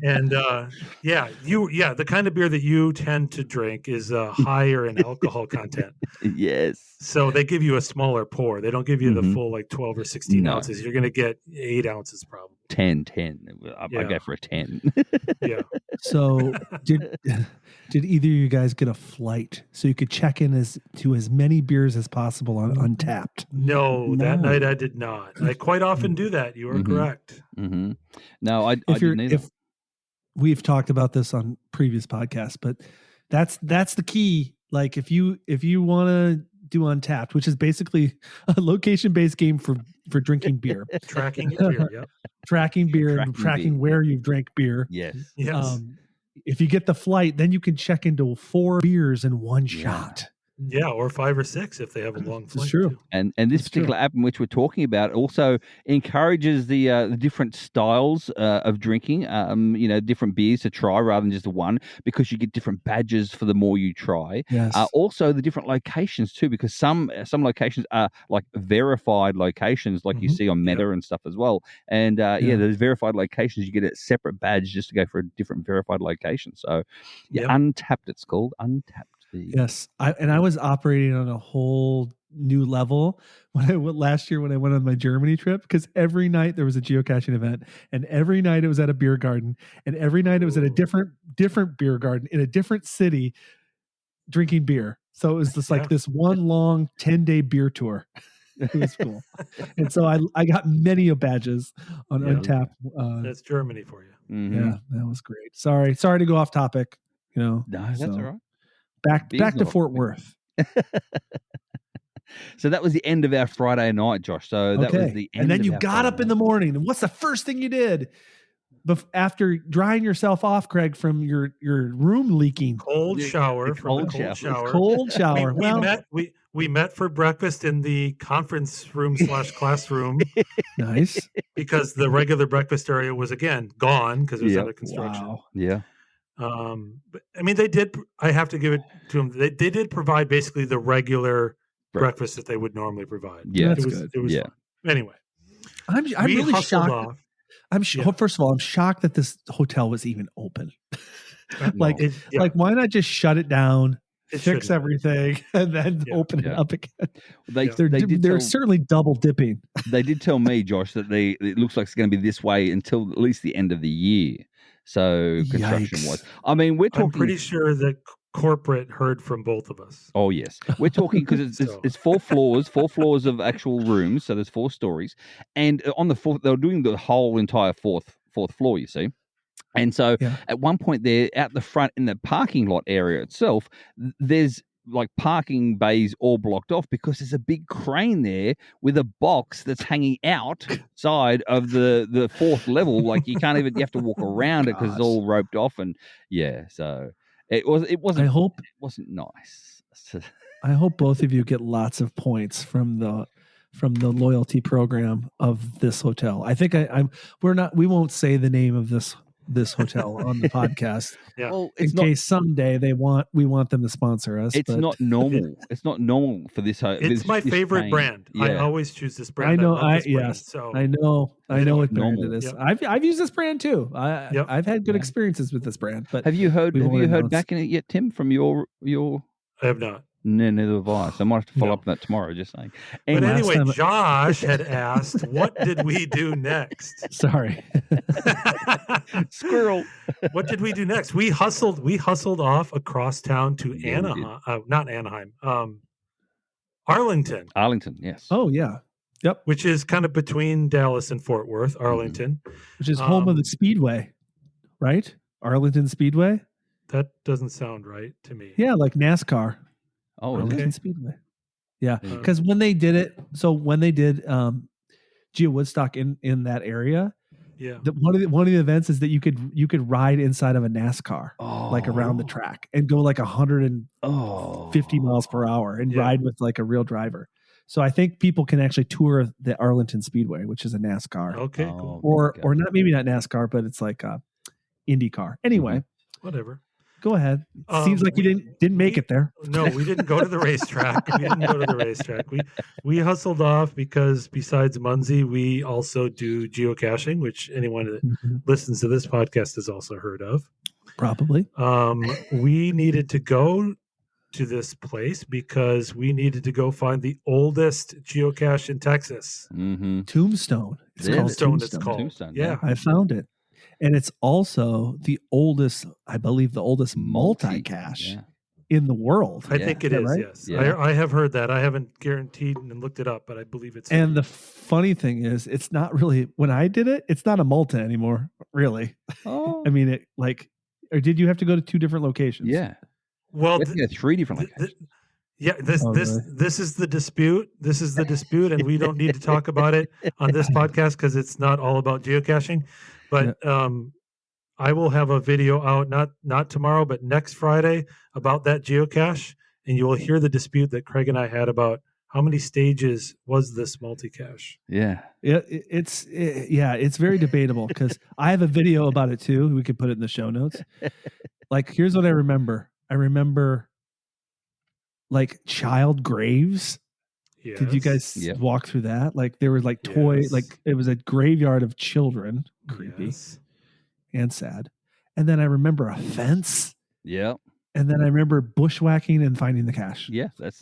Speaker 1: And the kind of beer that you tend to drink is higher in alcohol content.
Speaker 2: Yes.
Speaker 1: So they give you a smaller pour. They don't give you the full 12 or 16 ounces. You're going to get 8 ounces probably.
Speaker 2: 10. I go for a 10.
Speaker 1: Yeah.
Speaker 3: So did either of you guys get a flight so you could check in to as many beers as possible on Untapped?
Speaker 1: No, that night I did not. I quite often do that. You are correct.
Speaker 2: Mm-hmm. No, I didn't either.
Speaker 3: We've talked about this on previous podcasts, but that's the key. Like if you want to do Untapped, which is basically a location-based game for drinking beer.
Speaker 1: Tracking beer, yeah.
Speaker 3: Tracking beer and tracking where you've drank beer.
Speaker 2: Yes.
Speaker 3: If you get the flight, then you can check into 4 beers in one shot.
Speaker 1: Yeah, or 5 or 6 if they have a long flight.
Speaker 3: It's true.
Speaker 1: Too.
Speaker 2: And this particular app in which we're talking about also encourages the different styles of drinking, different beers to try rather than just one, because you get different badges for the more you try.
Speaker 3: Yes.
Speaker 2: Also the different locations too, because some locations are like verified locations, like you see on Meta and stuff as well. And those verified locations, you get a separate badge just to go for a different verified location. So Untapped, it's called Untapped.
Speaker 3: Yes, I was operating on a whole new level when I went last year when I went on my Germany trip, because every night there was a geocaching event, and every night it was at a beer garden, and every night it was at a different beer garden in a different city drinking beer. So it was just like this one long 10-day beer tour. It was cool. And so I got many badges on Untapped.
Speaker 1: That's Germany for you.
Speaker 2: Mm-hmm.
Speaker 3: Yeah, that was great. Sorry to go off topic.
Speaker 2: No, that's all right.
Speaker 3: Back to Fort Worth.
Speaker 2: So that was the end of our Friday night, Josh. So that was the end.
Speaker 3: And then
Speaker 2: of
Speaker 3: you
Speaker 2: our
Speaker 3: got
Speaker 2: Friday
Speaker 3: up in the morning, and what's the first thing you did? after drying yourself off, Craig, from your room leaking.
Speaker 1: Cold shower from a cold shower.
Speaker 3: Cold shower.
Speaker 1: We met for breakfast in the conference room / classroom.
Speaker 3: Nice.
Speaker 1: Because the regular breakfast area was again gone because it was under construction.
Speaker 3: Wow.
Speaker 2: Yeah.
Speaker 1: But I mean, they did. I have to give it to them. They did provide basically the regular breakfast that they would normally provide.
Speaker 2: Yeah,
Speaker 3: that's
Speaker 1: good. It was fun. Anyway,
Speaker 3: I'm really shocked. First of all, I'm shocked that this hotel was even open. Like, why not just shut it down, fix everything, and then open it up again? They're certainly double dipping.
Speaker 2: They did tell me, Josh, that it looks like it's going to be this way until at least the end of the year. So construction-wise, I mean, we're talking.
Speaker 1: I'm pretty sure that corporate heard from both of us.
Speaker 2: Oh yes, we're talking because it's 4 floors of actual rooms. So there's 4 stories, and on the 4th, they're doing the whole entire fourth floor. You see. And so at one point there, out the front in the parking lot area itself, there's like parking bays all blocked off because there's a big crane there with a box that's hanging outside of the 4th level. Like you have to walk around it because it's all roped off. And so it wasn't.
Speaker 3: I hope
Speaker 2: it wasn't nice.
Speaker 3: I hope both of you get lots of points from the loyalty program of this hotel. I think we won't say the name of this hotel on the podcast.
Speaker 1: Yeah.
Speaker 3: Well, in case someday we want them to sponsor us.
Speaker 2: It's not normal. It's not normal for this.
Speaker 1: It's my favorite brand. Yeah. I always choose this brand.
Speaker 3: I know.
Speaker 1: I
Speaker 3: know what brand it is. Yep. I've used this brand too. I've had good experiences with this brand. But
Speaker 2: have you heard back in it yet, Tim? From your?
Speaker 1: I have not.
Speaker 2: No, neither have I. So I might have to follow up on that tomorrow, just saying.
Speaker 1: But anyway, Josh had asked, what did we do next?
Speaker 3: Sorry.
Speaker 2: Squirrel.
Speaker 1: What did we do next? We hustled off across town to Anaheim. Not Anaheim. Arlington.
Speaker 2: Arlington, yes.
Speaker 3: Oh, yeah. Yep.
Speaker 1: Which is kind of between Dallas and Fort Worth, Arlington.
Speaker 3: Which is home of the Speedway, right? Arlington Speedway?
Speaker 1: That doesn't sound right to me.
Speaker 3: Yeah, like NASCAR.
Speaker 2: Oh,
Speaker 3: Arlington Speedway. Yeah, because when they did Geo Woodstock in that area, one of the events is that you could ride inside of a NASCAR, like around the track, and go like 150 miles per hour and ride with like a real driver. So I think people can actually tour the Arlington Speedway, which is a NASCAR.
Speaker 1: Okay, cool.
Speaker 3: Or not, maybe not NASCAR, but it's like a IndyCar. Anyway,
Speaker 1: whatever.
Speaker 3: Go ahead. Seems like you didn't make it there.
Speaker 1: No, we didn't go to the racetrack. We hustled off because besides Munzee, we also do geocaching, which anyone that listens to this podcast has also heard of.
Speaker 3: Probably.
Speaker 1: We needed to go to this place because we needed to go find the oldest geocache in Texas.
Speaker 2: Mm-hmm.
Speaker 3: Tombstone.
Speaker 1: It's called Tombstone. Yeah,
Speaker 3: I found it. And it's also the oldest, I believe, multi-cache in the world.
Speaker 1: I think it is, right? Yes. Yeah. I have heard that. I haven't guaranteed and looked it up, but I believe it's.
Speaker 3: And the funny thing is, it's not really, when I did it, it's not a multi anymore, really.
Speaker 2: Oh.
Speaker 3: I mean, or did you have to go to 2 different locations?
Speaker 2: Yeah.
Speaker 1: Well,
Speaker 2: 3 different locations.
Speaker 1: This is the dispute. This is the dispute, and we don't need to talk about it on this podcast because it's not all about geocaching. But I will have a video out not tomorrow, but next Friday about that geocache, and you will hear the dispute that Craig and I had about how many stages was this multi-cache.
Speaker 2: Yeah,
Speaker 3: it's very debatable because I have a video about it too. We could put it in the show notes. Like, here's what I remember. I remember like child graves.
Speaker 1: Yes.
Speaker 3: Did you guys walk through that? Like there was like like it was a graveyard of children. Creepy and sad. And then I remember a fence.
Speaker 2: Yeah.
Speaker 3: And then I remember bushwhacking and finding the cache.
Speaker 2: Yeah, it's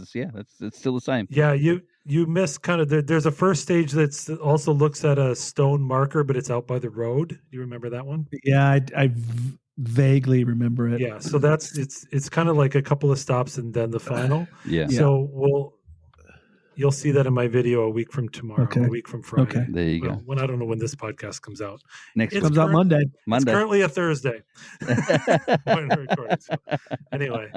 Speaker 2: still the same.
Speaker 1: Yeah, you miss kind of there's a first stage that's also looks at a stone marker, but it's out by the road. Do you remember that one?
Speaker 3: Yeah, I vaguely remember it.
Speaker 1: Yeah, so it's kind of like a couple of stops and then the final.
Speaker 2: Yeah.
Speaker 1: So You'll see that in my video a week from tomorrow,
Speaker 3: Okay.
Speaker 1: a week from Friday.
Speaker 3: Okay.
Speaker 2: There you
Speaker 1: Well,
Speaker 2: go.
Speaker 1: when I don't know when this podcast comes out.
Speaker 2: Next
Speaker 1: It's
Speaker 3: Comes out Monday.
Speaker 1: It's currently a Thursday. When we're recording. So, anyway.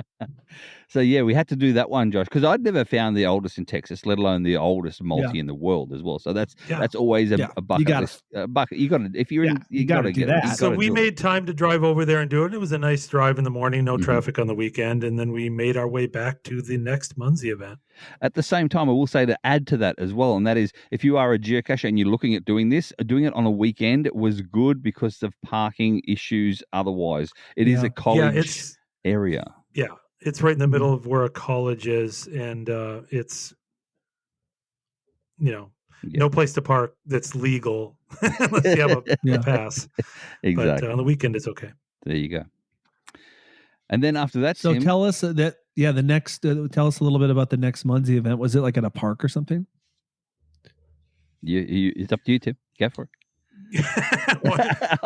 Speaker 2: So yeah, we had to do that one, Josh, because I'd never found the oldest in Texas, let alone the oldest multi in the world as well. So that's always a bucket list. Bucket. You got to if you're in, you got to
Speaker 3: do
Speaker 2: get
Speaker 3: that.
Speaker 2: it.
Speaker 1: So we made time to drive over there and do it. It was a nice drive in the morning, no traffic on the weekend, and then we made our way back to the next Munzee event.
Speaker 2: At the same time, I will say to add to that as well, and that is if you are a geocacher and you're looking at doing this, doing it on a weekend was good because of parking issues. Otherwise, it is a college area.
Speaker 1: Yeah. It's right in the middle of where a college is, and it's, no place to park that's legal unless you have a pass.
Speaker 2: Exactly.
Speaker 1: But on the weekend, it's okay.
Speaker 2: There you go. And then after that,
Speaker 3: so tell us the next. Tell us a little bit about the next Munzee event. Was it like at a park or something?
Speaker 2: It's up to you, Tim. Go for
Speaker 1: it.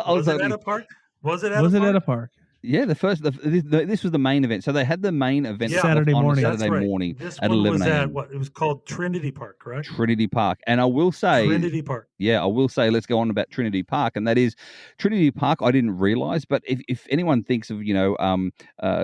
Speaker 1: Was it at a park? Was it at a park?
Speaker 2: Yeah, this was the main event. So they had the main event
Speaker 3: Saturday morning.
Speaker 2: Saturday morning
Speaker 1: this
Speaker 2: at
Speaker 1: one
Speaker 2: 11
Speaker 1: was
Speaker 2: a.m.
Speaker 1: It was called Trinity Park, correct?
Speaker 2: Trinity Park. And I will say
Speaker 1: Trinity Park.
Speaker 2: Yeah, I will say let's go on about Trinity Park, and that is Trinity Park. I didn't realize, but if anyone thinks of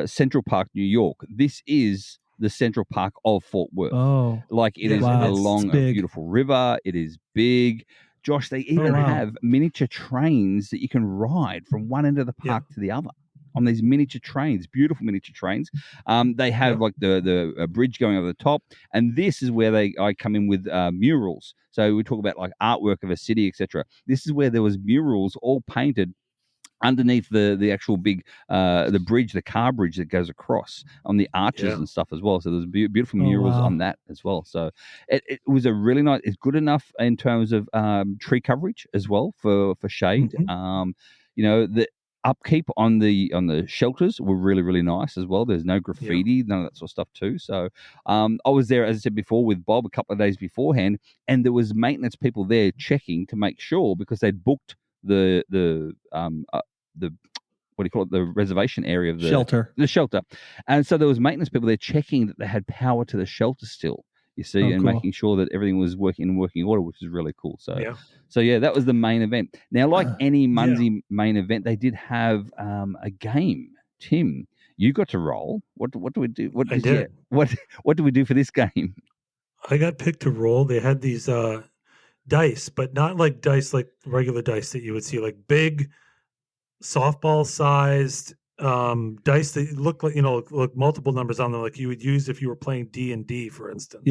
Speaker 2: Central Park, New York, this is the Central Park of Fort Worth.
Speaker 3: Oh,
Speaker 2: like it is along a beautiful river. It is big. Josh, they even have miniature trains that you can ride from one end of the park to the other. On these miniature trains, beautiful miniature trains. They have like the bridge going over the top, and this is where I come in with murals. So we talk about like artwork of a city, etc. This is where there was murals all painted underneath the actual big the bridge, the car bridge that goes across on the arches and stuff as well. So there's beautiful murals on that as well. So it was a really nice. It's good enough in terms of tree coverage as well for shade. The upkeep on the shelters were really, really nice as well. There's no graffiti, none of that sort of stuff too. So I was there, as I said before, with Bob a couple of days beforehand, and there was maintenance people there checking to make sure, because they'd booked the what do you call it, the reservation area of the shelter, and so there was maintenance people there checking that they had power to the shelter still. You see, and making sure that everything was working in working order, which is really cool. So, that was the main event. Now, like any Munzee main event, they did have a game. Tim, you got to roll. What do we do? What do we do for this game?
Speaker 1: I got picked to roll. They had these dice, but not like dice like regular dice that you would see, like big softball sized dice that look like look multiple numbers on them, like you would use if you were playing D&D, for instance.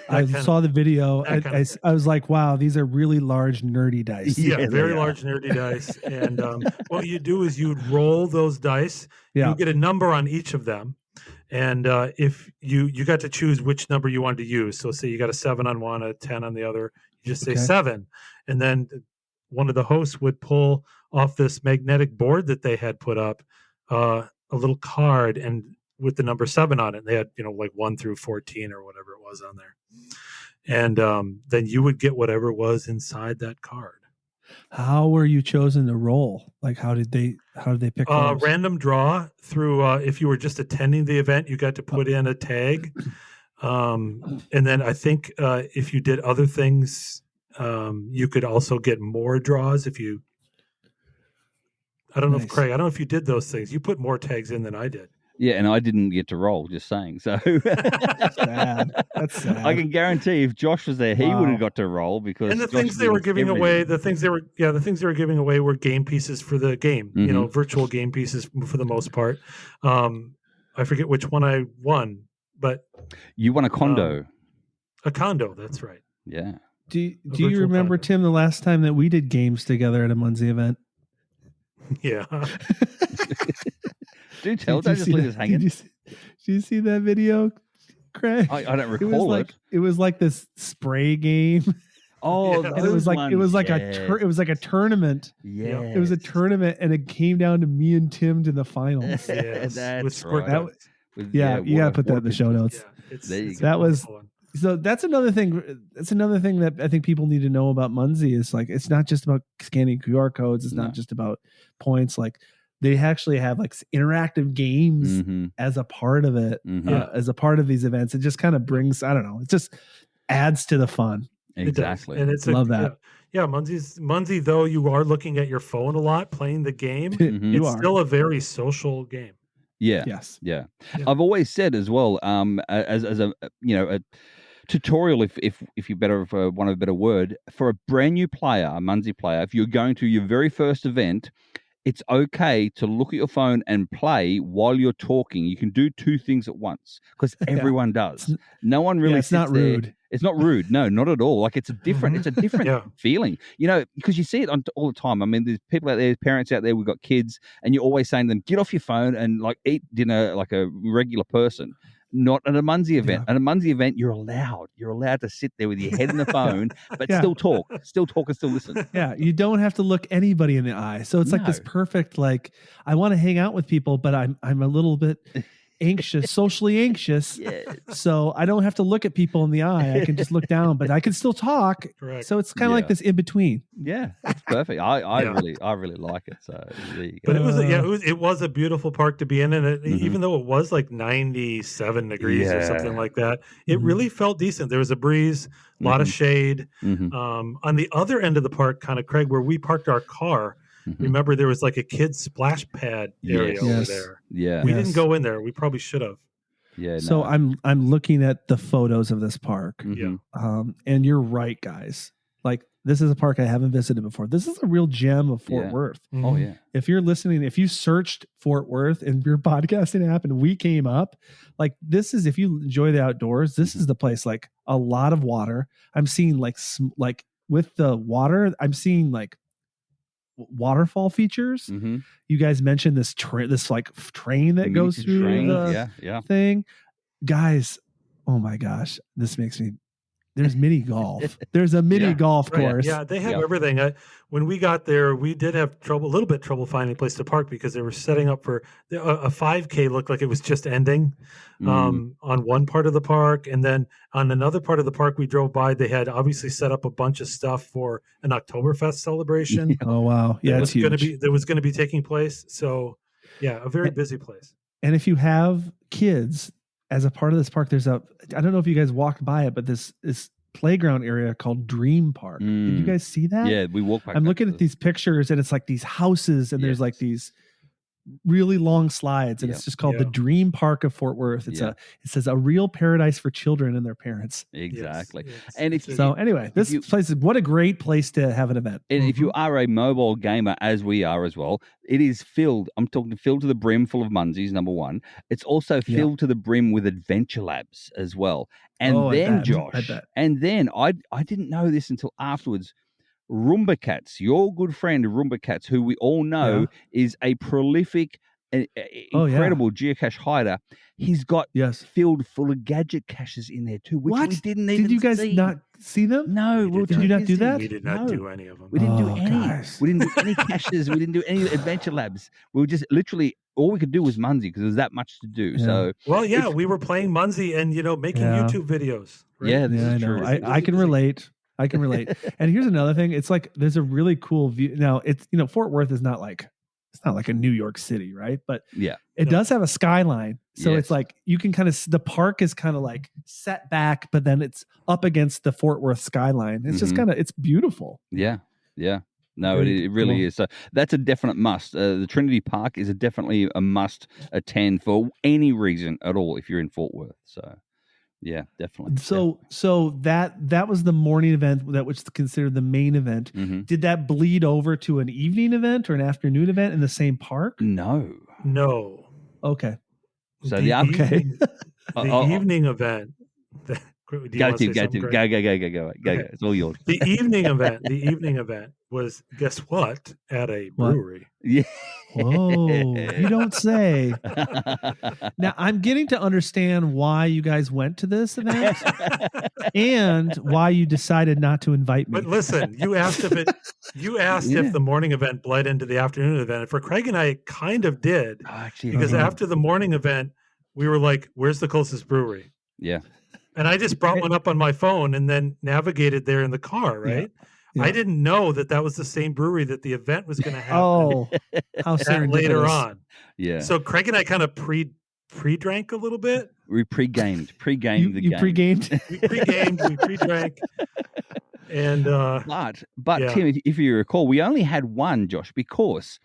Speaker 3: I saw the video. I was like, wow, these are really large nerdy dice.
Speaker 1: Very large nerdy dice. And what you do is you'd roll those dice. You get a number on each of them, and if you got to choose which number you wanted to use. So say you got a 7 on one, a 10 on the other, you just say 7, and then one of the hosts would pull off this magnetic board that they had put up a little card, and with the number 7 on it. They had like 1 through 14 or whatever it was on there, and then you would get whatever was inside that card.
Speaker 3: How were you chosen to roll? Like how did they pick those?
Speaker 1: Random draw through if you were just attending the event, you got to put in a tag, and then I think if you did other things, you could also get more draws if you I don't know if Craig, I don't know if you did those things. You put more tags in than I did.
Speaker 2: Yeah, and I didn't get to roll, just saying. So
Speaker 3: That's sad.
Speaker 2: I can guarantee if Josh was there, he would have got to roll, because
Speaker 1: the things they were giving away, the things they were giving away were game pieces for the game, virtual game pieces for the most part. I forget which one I won, but
Speaker 2: you won a condo.
Speaker 1: A condo, that's right.
Speaker 2: Yeah.
Speaker 3: Do you remember, condo. Tim, the last time that we did games together at a Munzee event?
Speaker 1: Yeah.
Speaker 2: Do tell. Don't just leave us hanging.
Speaker 3: Did you see that video, Craig?
Speaker 2: I don't recall it.
Speaker 3: It was like this spray game.
Speaker 2: Oh,
Speaker 3: and it was like a tournament.
Speaker 2: Yeah,
Speaker 3: it was a tournament, and it came down to me and Tim to the finals.
Speaker 1: Yes,
Speaker 2: that's right.
Speaker 3: You gotta put that in the show notes. So that's another thing. That's another thing that I think people need to know about Munzee is, like, it's not just about scanning QR codes. It's not just about points. Like, they actually have like interactive games as a part of it, as a part of these events. It just kind of brings, I don't know. It's just, adds to the fun.
Speaker 2: Exactly.
Speaker 1: And it's
Speaker 3: Love that.
Speaker 1: Yeah, Munzee, though you are looking at your phone a lot playing the game,
Speaker 3: You
Speaker 1: it's
Speaker 3: are.
Speaker 1: still a very social game.
Speaker 2: Yeah.
Speaker 3: Yes.
Speaker 2: Yeah.
Speaker 1: Yeah.
Speaker 2: I've always said as well, as a a tutorial, if you better for want of a better word, for a brand new player, a Munzee player, if you're going to your very first event, it's okay to look at your phone and play while you're talking. You can do two things at once because everyone does. No one really
Speaker 3: it's
Speaker 2: sits
Speaker 3: not
Speaker 2: there.
Speaker 3: rude.
Speaker 2: It's not rude. No, not at all. Like it's a different
Speaker 1: Yeah.
Speaker 2: feeling, because you see it all the time. I mean, there's people out there, parents out there, we've got kids, and you're always saying to them, get off your phone and like eat dinner like a regular person. Not at a Munzee event.
Speaker 3: Yeah.
Speaker 2: At a Munzee event, you're allowed to sit there with your head in the phone, but still talk and still listen.
Speaker 3: Yeah, you don't have to look anybody in the eye. So it's like this
Speaker 2: No.
Speaker 3: perfect, like, I want to hang out with people, but I'm a little bit anxious, socially anxious.
Speaker 2: Yes.
Speaker 3: So I don't have to look at people in the eye. I can just look down, but I can still talk.
Speaker 1: Correct.
Speaker 3: So it's kind of like this in between.
Speaker 2: Yeah, it's perfect. I
Speaker 1: Yeah.
Speaker 2: really like it. So there you go.
Speaker 1: But it was a beautiful park to be in, and even though it was like 97 degrees or something like that, it really felt decent. There was a breeze, a lot of shade. On the other end of the park, kind of Craig, where we parked our car, remember there was like a kids splash pad area over there.
Speaker 2: Yeah,
Speaker 1: we didn't go in there. We probably should have.
Speaker 2: Yeah.
Speaker 3: So
Speaker 2: no.
Speaker 3: I'm looking at the photos of this park.
Speaker 1: Yeah.
Speaker 3: And you're right, guys. Like, this is a park I haven't visited before. This is a real gem of Fort Worth.
Speaker 2: Oh yeah.
Speaker 3: If you're listening, if you searched Fort Worth in your podcasting app and we came up, like, this is, if you enjoy the outdoors, this is the place. Like, a lot of water. I'm seeing like with the water, I'm seeing like waterfall features. You guys mentioned this like train that goes through the thing. Guys, oh my gosh, this makes me. There's mini golf. There's a mini golf course.
Speaker 1: Yeah, they have everything. When we got there, we did have a little bit trouble finding a place to park because they were setting up for a 5K. Looked like it was just ending on one part of the park, and then on another part of the park we drove by, they had obviously set up a bunch of stuff for an Oktoberfest celebration.
Speaker 3: Oh wow, yeah, it's huge.
Speaker 1: That was going to be taking place. So yeah, a very busy place.
Speaker 3: And if you have kids, as a part of this park, there's I don't know if you guys walked by it, but this playground area called Dream Park. Did you guys see that?
Speaker 2: Yeah, we walked back.
Speaker 3: I'm looking at these pictures and it's like these houses and there's like these really long slides and it's just called the Dream Park of Fort Worth. It says a real paradise for children and their parents.
Speaker 2: Exactly.
Speaker 1: Yes.
Speaker 2: And
Speaker 3: anyway, this place is what a great place to have an event.
Speaker 2: And if you are a mobile gamer, as we are as well, it is filled. I'm talking filled to the brim full of Munzees, number one. It's also filled to the brim with adventure labs as well. And then Josh, and then I didn't know this until afterwards. Roomba Cats, your good friend Roomba Cats, who we all know is a prolific, incredible geocache hider. He's got filled full of gadget caches in there too, which we didn't even see.
Speaker 3: Did you guys not see them?
Speaker 2: No.
Speaker 3: Did you not do that?
Speaker 1: We did not do any of them.
Speaker 2: We didn't do any. Guys. We didn't do any caches. We didn't do any adventure labs. We were just literally, all we could do was Munzee because there was that much to do. So
Speaker 1: we were playing Munzee and making YouTube videos. Right?
Speaker 2: Yeah, this is true.
Speaker 3: I can relate. And here's another thing. It's like there's a really cool view. Now it's Fort Worth is not like a New York City, right? But it does have a skyline. So it's like you can kind of the park is kind of like set back, but then it's up against the Fort Worth skyline. It's just kind of it's beautiful.
Speaker 2: Yeah. No, it really is. So that's a definite must. The Trinity Park is definitely a must attend for any reason at all if you're in Fort Worth. So. Yeah, definitely.
Speaker 3: So that was the morning event that was considered the main event. Did that bleed over to an evening event or an afternoon event in the same park?
Speaker 2: No.
Speaker 3: Okay.
Speaker 2: So
Speaker 1: the evening event. Go.
Speaker 2: It's all yours.
Speaker 1: The evening event was, guess what? At a brewery.
Speaker 2: Yeah.
Speaker 3: Whoa, you don't say. Now I'm getting to understand why you guys went to this event and why you decided not to invite me.
Speaker 1: But listen, you asked if the morning event bled into the afternoon event. And for Craig and I, it kind of did. Because after the morning event, we were like, where's the closest brewery?
Speaker 2: Yeah.
Speaker 1: And I just brought one up on my phone and then navigated there in the car, right? Yeah. I didn't know that was the same brewery that the event was going to happen.
Speaker 3: Oh, how serendipitous.
Speaker 1: Later on.
Speaker 2: Yeah.
Speaker 1: So Craig and I kind of pre-drank a little bit.
Speaker 2: We pre-gamed the
Speaker 3: you
Speaker 2: game.
Speaker 3: pre-gamed?
Speaker 1: We pre-gamed, we pre-drank, and
Speaker 2: But
Speaker 1: yeah.
Speaker 2: Tim, if you recall, we only had one, Josh, because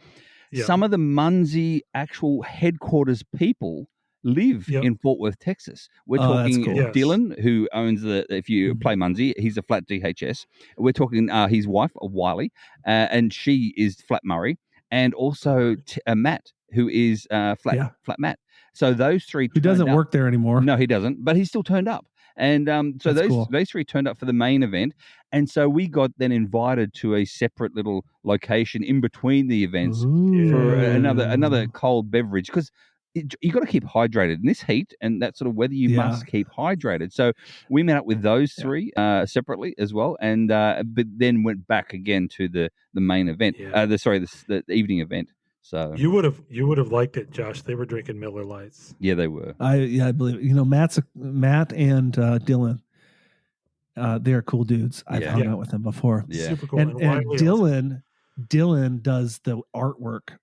Speaker 1: Yeah.
Speaker 2: some of the Munzee actual headquarters people live
Speaker 1: Yep.
Speaker 2: in Fort Worth, Texas. We're
Speaker 3: Oh, that's
Speaker 2: talking
Speaker 3: cool.
Speaker 1: Yes.
Speaker 2: Dylan, who owns if you
Speaker 3: Mhm.
Speaker 2: play Munzee, he's a flat DHS. We're talking his wife, Wiley, and she is flat Murray, and also Matt, who is flat Matt. So those three
Speaker 3: Who doesn't
Speaker 2: turned up.
Speaker 3: work there anymore?
Speaker 2: No, he doesn't, but he still turned up. And so
Speaker 3: That's
Speaker 2: those
Speaker 3: cool.
Speaker 2: those three turned up for the main event, and so we got then invited to a separate little location in between the events for another cold beverage, because you got to keep hydrated in this heat and that sort of weather. You must keep hydrated. So we met up with those three separately as well, and but then went back again to the main event.
Speaker 1: Yeah.
Speaker 2: The evening event. So
Speaker 1: You would have liked it, Josh. They were drinking Miller Lights.
Speaker 2: Yeah, they were.
Speaker 3: I believe Matt and Dylan. They're cool dudes. I've hung out with them before.
Speaker 2: Yeah.
Speaker 1: Super cool.
Speaker 3: And Dylan does the artwork,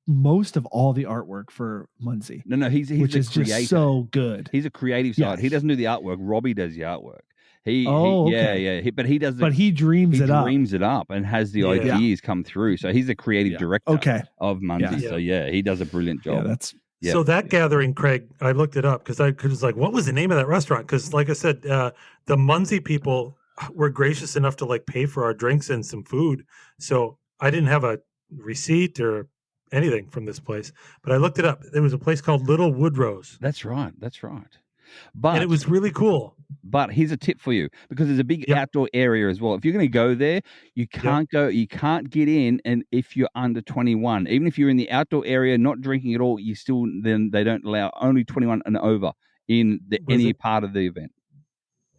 Speaker 3: most of all the artwork for Munzee.
Speaker 2: No, he's
Speaker 3: which is
Speaker 2: creator.
Speaker 3: Just so good.
Speaker 2: He's a creative side.
Speaker 3: Yes.
Speaker 2: He doesn't do the artwork. Robbie does the artwork.
Speaker 3: Okay.
Speaker 2: But he does.
Speaker 3: But he dreams it up.
Speaker 2: He dreams it up and has the ideas come through. So he's a creative director. So he does a brilliant job.
Speaker 3: Yeah, that's.
Speaker 1: So that gathering, Craig, I looked it up because I was like, what was the name of that restaurant? Because like I said, the Munzee people were gracious enough to like pay for our drinks and some food. So I didn't have a receipt or anything from this place, but I looked it up. There was a place called Little Woodrow's.
Speaker 2: That's right. And
Speaker 1: it was really cool.
Speaker 2: But here's a tip for you, because there's a big outdoor area as well. If you're going to go there, you can't get in, and if you're under 21, even if you're in the outdoor area not drinking at all, then they don't allow only 21 and over in any part of the event.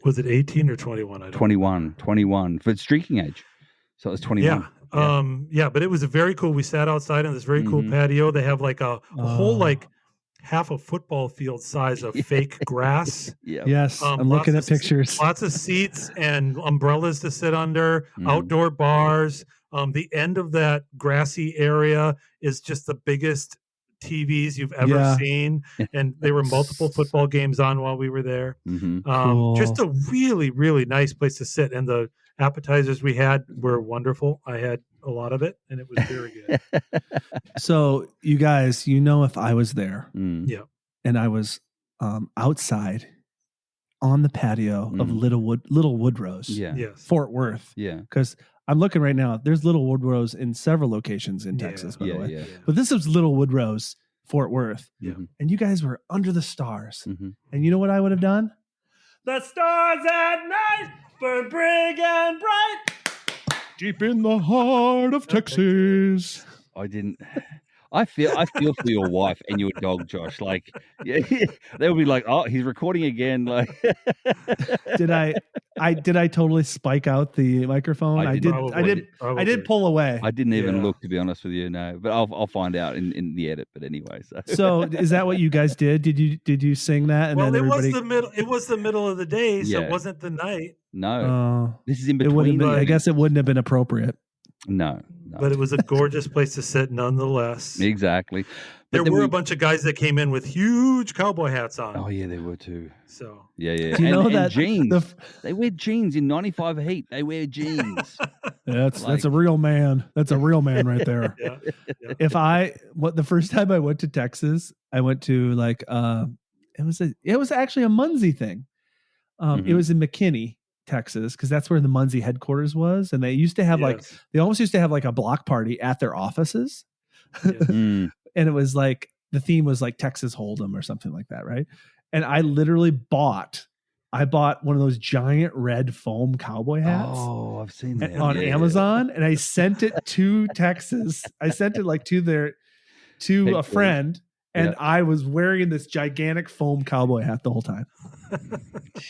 Speaker 1: Was it 18 or 21?
Speaker 2: 21 for its drinking age. So it was 21.
Speaker 1: But it was very cool. We sat outside on this very cool patio. They have like a whole like half a football field size of fake grass.
Speaker 3: Yes, I'm looking at pictures.
Speaker 1: Lots of seats and umbrellas to sit under, outdoor bars. The end of that grassy area is just the biggest TVs you've ever seen. And there were multiple football games on while we were there.
Speaker 3: Cool.
Speaker 1: Just a really, really nice place to sit. And the appetizers we had were wonderful. I had a lot of it, and it was very good.
Speaker 3: So you guys, if I was there,
Speaker 1: and
Speaker 3: I was outside on the patio of Little Woodrow's, Fort Worth, because I'm looking right now. There's Little Woodrow's in several locations in Texas, by the way. But this was Little Woodrow's, Fort Worth, and you guys were under the stars. And you know what I would have done? The stars at night burn big and bright, deep in the heart of Texas.
Speaker 2: I feel for your wife and your dog, Josh. Like, they'll be like, "Oh, he's recording again." Like,
Speaker 3: did I totally spike out the microphone? I did pull away.
Speaker 2: I didn't even look, to be honest with you. No, but I'll find out in the edit. But anyway,
Speaker 3: so is that what you guys did? Did you sing that? And then everybody...
Speaker 1: it was the middle of the day, so it wasn't the night.
Speaker 2: No, this is in between.
Speaker 3: I guess it wouldn't have been appropriate.
Speaker 2: No.
Speaker 1: But it was a gorgeous place to sit nonetheless.
Speaker 2: Exactly.
Speaker 1: There were a bunch of guys that came in with huge cowboy hats on.
Speaker 2: Oh, yeah, they were too.
Speaker 1: So
Speaker 2: and jeans. They wear jeans in 95 heat. They wear jeans.
Speaker 3: That's a real man. That's a real man right there. The first time I went to Texas, I went to like it was actually a Munzee thing. It was in McKinney, Texas, because that's where the Munzee headquarters was, and they used to have they almost used to have like a block party at their offices, and it was like the theme was like Texas Hold'em or something like that, right? And I literally bought one of those giant red foam cowboy hats.
Speaker 2: Oh, I've seen that
Speaker 3: on Amazon, and I sent it to Texas. I sent it like to a friend. And I was wearing this gigantic foam cowboy hat the whole time.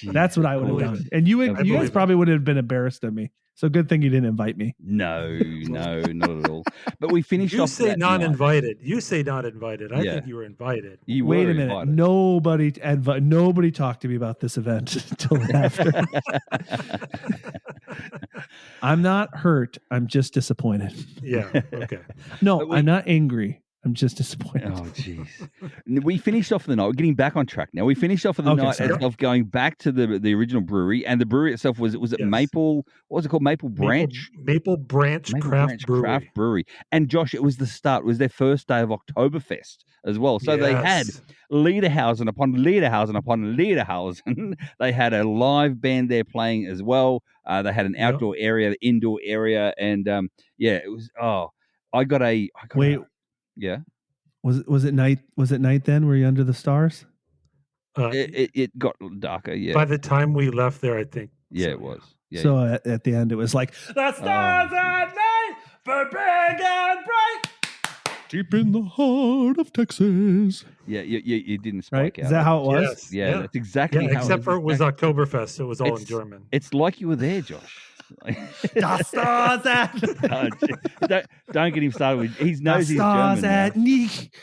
Speaker 3: That's what I would have done. And you guys probably would have been embarrassed of me. So good thing you didn't invite me.
Speaker 2: No, not at all. But we finished off.
Speaker 1: You say not invited. You say not invited. I think you were invited.
Speaker 3: Wait a minute. Nobody talked to me about this event until after. I'm not hurt. I'm just disappointed.
Speaker 1: Yeah. Okay.
Speaker 3: No, I'm not angry. I'm just disappointed.
Speaker 2: Oh, jeez. We finished off the night. We're getting back on track now. We finished off of the night of going back to the original brewery, and the brewery itself was it Maple? What was it called? Maple Branch.
Speaker 1: Maple Branch Craft Brewery.
Speaker 2: And Josh, it was the start. It was their first day of Oktoberfest as well. So they had Lederhausen upon Lederhausen upon Lederhausen. They had a live band there playing as well. They had an outdoor area, the indoor area, and it was. Yeah.
Speaker 3: Was it night? Was it night then? Were you under the stars?
Speaker 2: It got darker. Yeah.
Speaker 1: By the time we left there, I think.
Speaker 2: Yeah, it was. Yeah,
Speaker 3: so at the end, it was like the stars at night were big and bright, deep in the heart of Texas.
Speaker 2: Yeah, you didn't spike out.
Speaker 3: Is that how it was?
Speaker 1: Yes.
Speaker 2: Yeah, that's exactly.
Speaker 1: How except for it was Oktoberfest, so it was all in German.
Speaker 2: It's like you were there, Josh.
Speaker 3: The stars at
Speaker 2: don't get him started with. He knows he's German.
Speaker 3: Stars at Nick.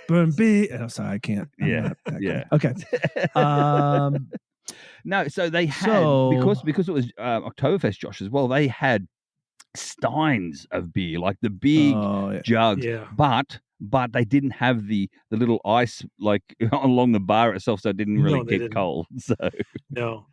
Speaker 3: Burn big. Oh, sorry, I can't. Okay.
Speaker 2: No, so they had because it was Oktoberfest, Josh, as well. They had steins of beer, like the big jugs, but they didn't have the little ice like along the bar itself, so it didn't really get cold. So
Speaker 1: no.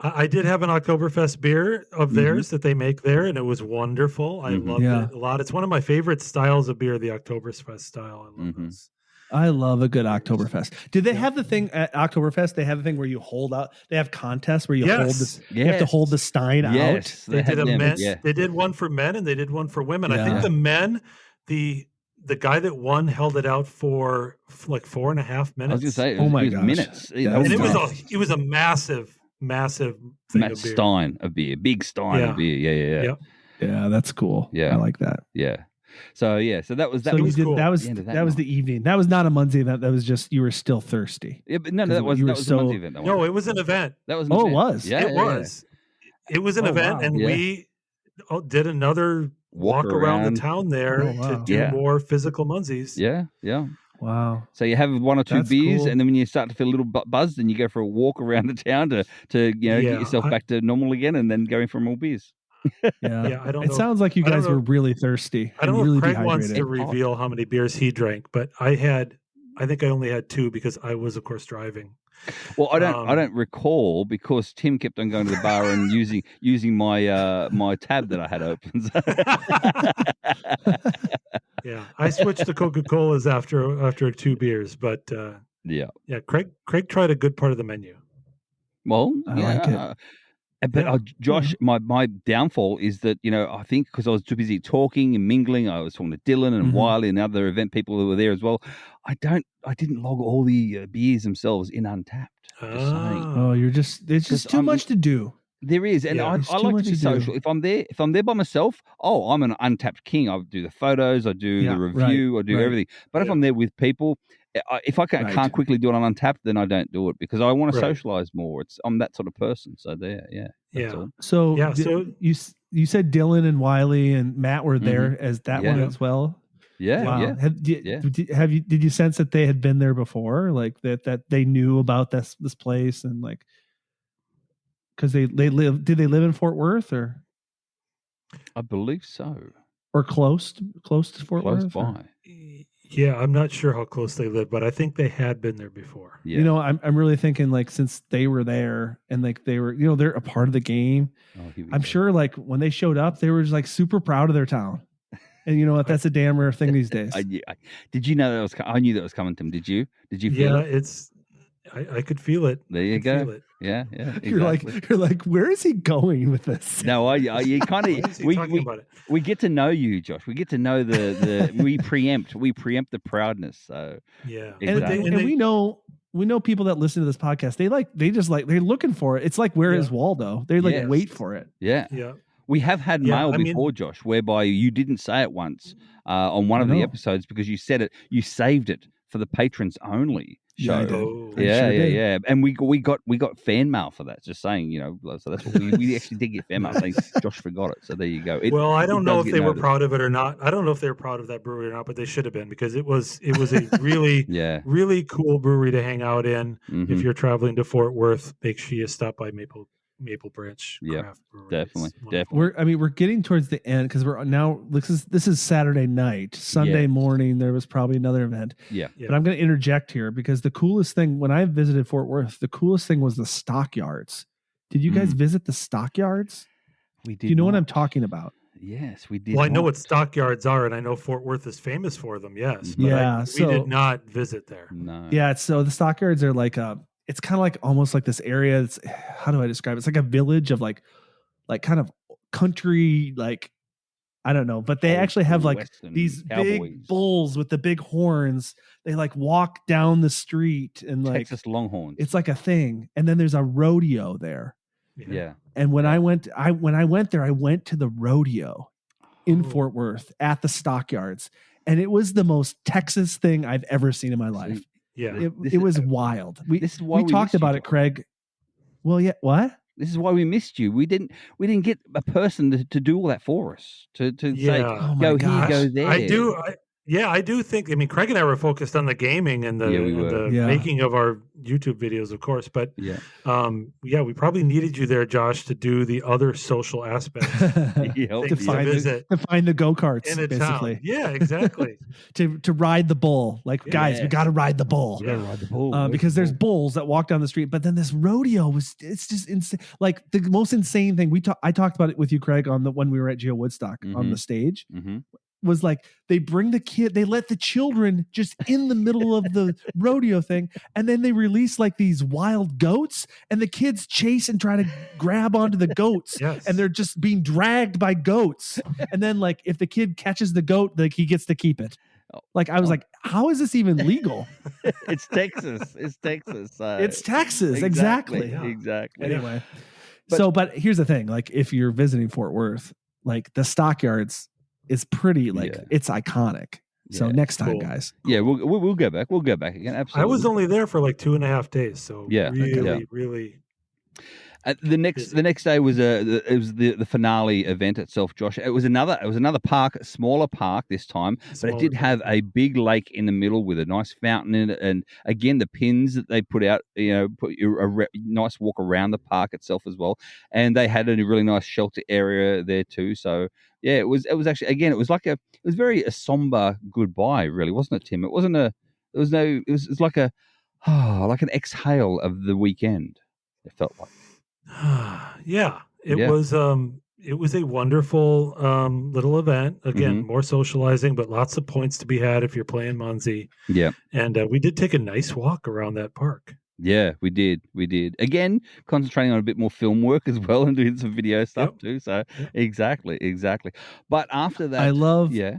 Speaker 1: I did have an Oktoberfest beer of theirs that they make there, and it was wonderful. I loved it a lot. It's one of my favorite styles of beer, the Oktoberfest style. I love those.
Speaker 3: I love a good Oktoberfest. Did they have the thing at Oktoberfest? They have the thing where you hold out. They have contests where you hold this. You have to hold the stein out.
Speaker 1: They did They did one for men and they did one for women. I think the men, the guy that won held it out for like 4.5 minutes.
Speaker 2: I was going to say, it was minutes.
Speaker 1: It was a massive thing of beer.
Speaker 2: Stein of beer, big stein of beer.
Speaker 3: Yeah, that's cool.
Speaker 2: Yeah,
Speaker 3: I like that.
Speaker 2: Yeah. So that was
Speaker 3: cool. That was the evening. That was not a Munzee event. That was just you were still thirsty.
Speaker 2: Yeah, but that was a Munzee event.
Speaker 1: No, it was an event.
Speaker 2: That was.
Speaker 3: It was.
Speaker 1: Yeah, it was. It was an event, and we did another walk around the town there to do more physical Munzees.
Speaker 2: Yeah.
Speaker 3: Wow.
Speaker 2: So you have one or two beers, and then when you start to feel a little buzzed, then you go for a walk around the town to get yourself back to normal again, and then going for more beers.
Speaker 3: I don't know. It sounds like you guys were really thirsty.
Speaker 1: I don't know
Speaker 3: really
Speaker 1: if Craig wants to reveal how many beers he drank, but I think I only had 2 because I was, of course, driving.
Speaker 2: Well, I don't recall because Tim kept on going to the bar and using my my tab that I had open.
Speaker 1: Yeah, I switched to Coca-Colas after 2 beers, but Craig tried a good part of the menu.
Speaker 2: Well,
Speaker 3: I like it.
Speaker 2: But Josh, my downfall is that I think because I was too busy talking and mingling, I was talking to Dylan and Wiley and other event people who were there as well. I didn't log all the beers themselves in Untapped.
Speaker 3: Oh, it's just too much to do.
Speaker 2: There is, and I like to be social. If I'm there by myself, I'm an Untapped king. I do the photos, I do the review, I do everything. But if I'm there with people, if I can't quickly do it on Untapped, then I don't do it because I want to socialize more. I'm that sort of person. So that's all.
Speaker 3: So you said Dylan and Wiley and Matt were there as that one as well.
Speaker 2: Yeah,
Speaker 3: wow. Did you sense that they had been there before, like that they knew about this place and like because they live? Did they live in Fort Worth or?
Speaker 2: I believe so.
Speaker 3: Or close to Fort Worth.
Speaker 2: Close by.
Speaker 1: Yeah, I'm not sure how close they live, but I think they had been there before.
Speaker 3: Yeah. I'm really thinking like since they were there and like they were, they're a part of the game. I'm sure like when they showed up, they were just like super proud of their town. And you know what? That's a damn rare thing these days.
Speaker 2: Did you know that was? I knew that was coming, Tim. Did you feel it?
Speaker 1: I could feel it.
Speaker 2: There you go. Feel it. Yeah. Exactly.
Speaker 3: You're like, where is he going with this?
Speaker 2: No, you kind of we get to know you, Josh. We get to know the we preempt the proudness. So
Speaker 3: exactly. and we know people that listen to this podcast. They're looking for it. It's like where is Waldo? They wait for it.
Speaker 2: Yeah. We have had mail before, Josh, whereby you didn't say it once on one of the episodes because you said it. You saved it for the patrons only show. Yeah. And we got fan mail for that. Just saying, so that's what we actually did get fan mail. Saying Josh forgot it. So there you go.
Speaker 1: I don't know if they were proud of it or not. I don't know if they were proud of that brewery or not, but they should have been because it was a really really cool brewery to hang out in. If you're traveling to Fort Worth, make sure you stop by Maple Maple Branch
Speaker 2: Yep,
Speaker 1: Craft Brewery.
Speaker 2: definitely,
Speaker 1: It's wonderful.
Speaker 2: definitely.
Speaker 3: We're getting towards the end because we're now. This is Saturday night. Sunday
Speaker 2: Yes.
Speaker 3: morning there was probably another event.
Speaker 2: Yeah.
Speaker 1: Yeah.
Speaker 3: But I'm going to interject here because the coolest thing when I visited Fort Worth, the coolest thing was the stockyards. Did you guys visit the stockyards?
Speaker 2: We did.
Speaker 3: Do you know what I'm
Speaker 2: not.
Speaker 3: talking about?
Speaker 2: Yes, we did.
Speaker 1: Well, I know
Speaker 2: not.
Speaker 1: what stockyards are, and I know Fort Worth is famous for them. Yes, but
Speaker 3: Yeah,
Speaker 1: we did not visit there.
Speaker 2: No.
Speaker 3: Yeah, so the stockyards are like it's kind of like almost like this area. It's how do I describe it? It's like a village of like kind of country, like I don't know, but they
Speaker 2: Old
Speaker 3: actually have
Speaker 2: school
Speaker 3: like
Speaker 2: Western
Speaker 3: these
Speaker 2: cowboys.
Speaker 3: big bulls with the big horns. They like walk down the street and like
Speaker 2: Texas Longhorns.
Speaker 3: it's like a thing. And then there's a rodeo there.
Speaker 2: Yeah.
Speaker 3: And when
Speaker 2: Yeah.
Speaker 3: I went there, I went to the rodeo in Fort Worth at the stockyards, and it was the most Texas thing I've ever seen in my life.
Speaker 1: Yeah.
Speaker 3: It was wild.
Speaker 2: this is why
Speaker 3: we talked
Speaker 2: missed you,
Speaker 3: about it,
Speaker 2: Josh.
Speaker 3: Craig. Well, yeah. What?
Speaker 2: This is why we missed you. We didn't get a person to do all that for us. To say
Speaker 3: Oh my
Speaker 2: go
Speaker 3: gosh.
Speaker 2: here, go there.
Speaker 1: I do think. I mean, Craig and I were focused on the gaming and the,
Speaker 2: Yeah, we
Speaker 1: and
Speaker 2: were.
Speaker 1: the making of our YouTube videos, of course. But
Speaker 2: Yeah.
Speaker 1: we probably needed you there, Josh, to do the other social aspects.
Speaker 2: Yep.
Speaker 3: to find the go-karts,
Speaker 1: in a
Speaker 3: basically.
Speaker 1: town. Yeah, exactly.
Speaker 3: to ride the bull. Like, guys, we
Speaker 2: Yes.
Speaker 3: got to ride the bull.
Speaker 2: You gotta ride the bull.
Speaker 3: Because there's bulls that walk down the street, but then this rodeo it's just insane. Like the most insane thing I talked about it with you, Craig, when we were at Geo Woodstock on the stage.
Speaker 2: Mm-hmm.
Speaker 3: Was like they let the children just in the middle of the rodeo thing, and then they release like these wild goats, and the kids chase and try to grab onto the goats,
Speaker 1: Yes.
Speaker 3: and they're just being dragged by goats. And then like if the kid catches the goat, like he gets to keep it. Like I was like, how is this even legal?
Speaker 2: It's Texas. It's Texas.
Speaker 3: It's Texas, exactly.
Speaker 1: Yeah.
Speaker 2: Exactly.
Speaker 3: Anyway, but here's the thing: like if you're visiting Fort Worth, like the stockyards is pretty, like it's iconic. So
Speaker 2: Yeah.
Speaker 3: next time,
Speaker 1: Cool.
Speaker 3: guys.
Speaker 2: Yeah, we'll go back. We'll go back again. Absolutely.
Speaker 1: I was only there for like 2.5 days, so really.
Speaker 2: The next day was the finale event itself, Josh. It was another park, a smaller park this time, but it did have a big lake in the middle with a nice fountain in it, and again the pins that they put out, put a nice walk around the park itself as well, and they had a really nice shelter area there too. So yeah, it was actually again it was very a somber goodbye, really, wasn't it, Tim? It was like like an exhale of the weekend. It felt like.
Speaker 1: It was a wonderful little event. Again, more socializing, but lots of points to be had if you're playing Munzee.
Speaker 2: Yeah. And
Speaker 1: we did take a nice walk around that park.
Speaker 2: Yeah, we did. Again, concentrating on a bit more film work as well and doing some video stuff too. So exactly. But after that,
Speaker 3: I love.
Speaker 2: Yeah.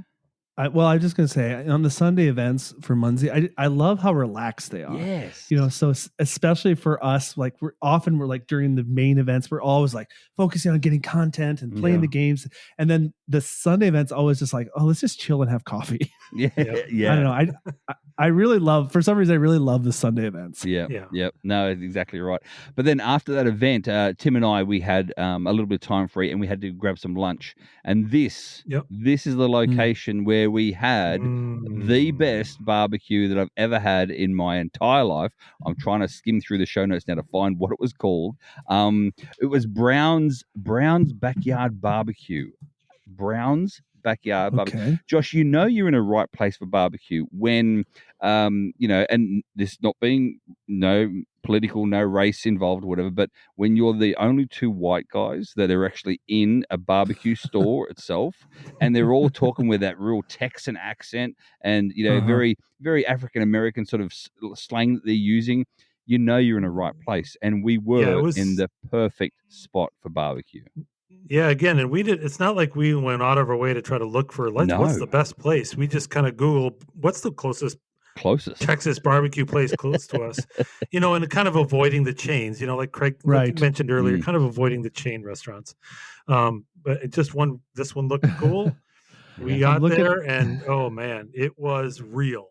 Speaker 3: I was just gonna say on the Sunday events for Munzee, I love how relaxed they are.
Speaker 2: Yes.
Speaker 3: So especially for us, like we're like during the main events, we're always like focusing on getting content and playing the games, and then the Sunday events always just like, oh, let's just chill and have coffee.
Speaker 2: Yeah.
Speaker 3: I don't know. I really love, for some reason, I really love the Sunday events.
Speaker 2: Yeah. No, exactly right. But then after that event, Tim and I, we had a little bit of time free, and we had to grab some lunch. And this is the location where we had the best barbecue that I've ever had in my entire life. I'm trying to skim through the show notes now to find what it was called. It was Brown's Backyard Barbecue. Brown's Backyard Barbecue. Josh, you're in a right place for barbecue when, and this not being no political, no race involved, whatever, but when you're the only two white guys that are actually in a barbecue store itself, and they're all talking with that real Texan accent and, very, very African-American sort of slang that they're using, you're in a right place. And we were in the perfect spot for barbecue.
Speaker 1: Yeah, again, and it's not like we went out of our way to try to look for what's the best place. We just kind of Googled what's the closest Texas barbecue place close to us, and kind of avoiding the chains, like Craig mentioned earlier, kind of avoiding the chain restaurants. But this one looked cool. We got there and oh man, it was real.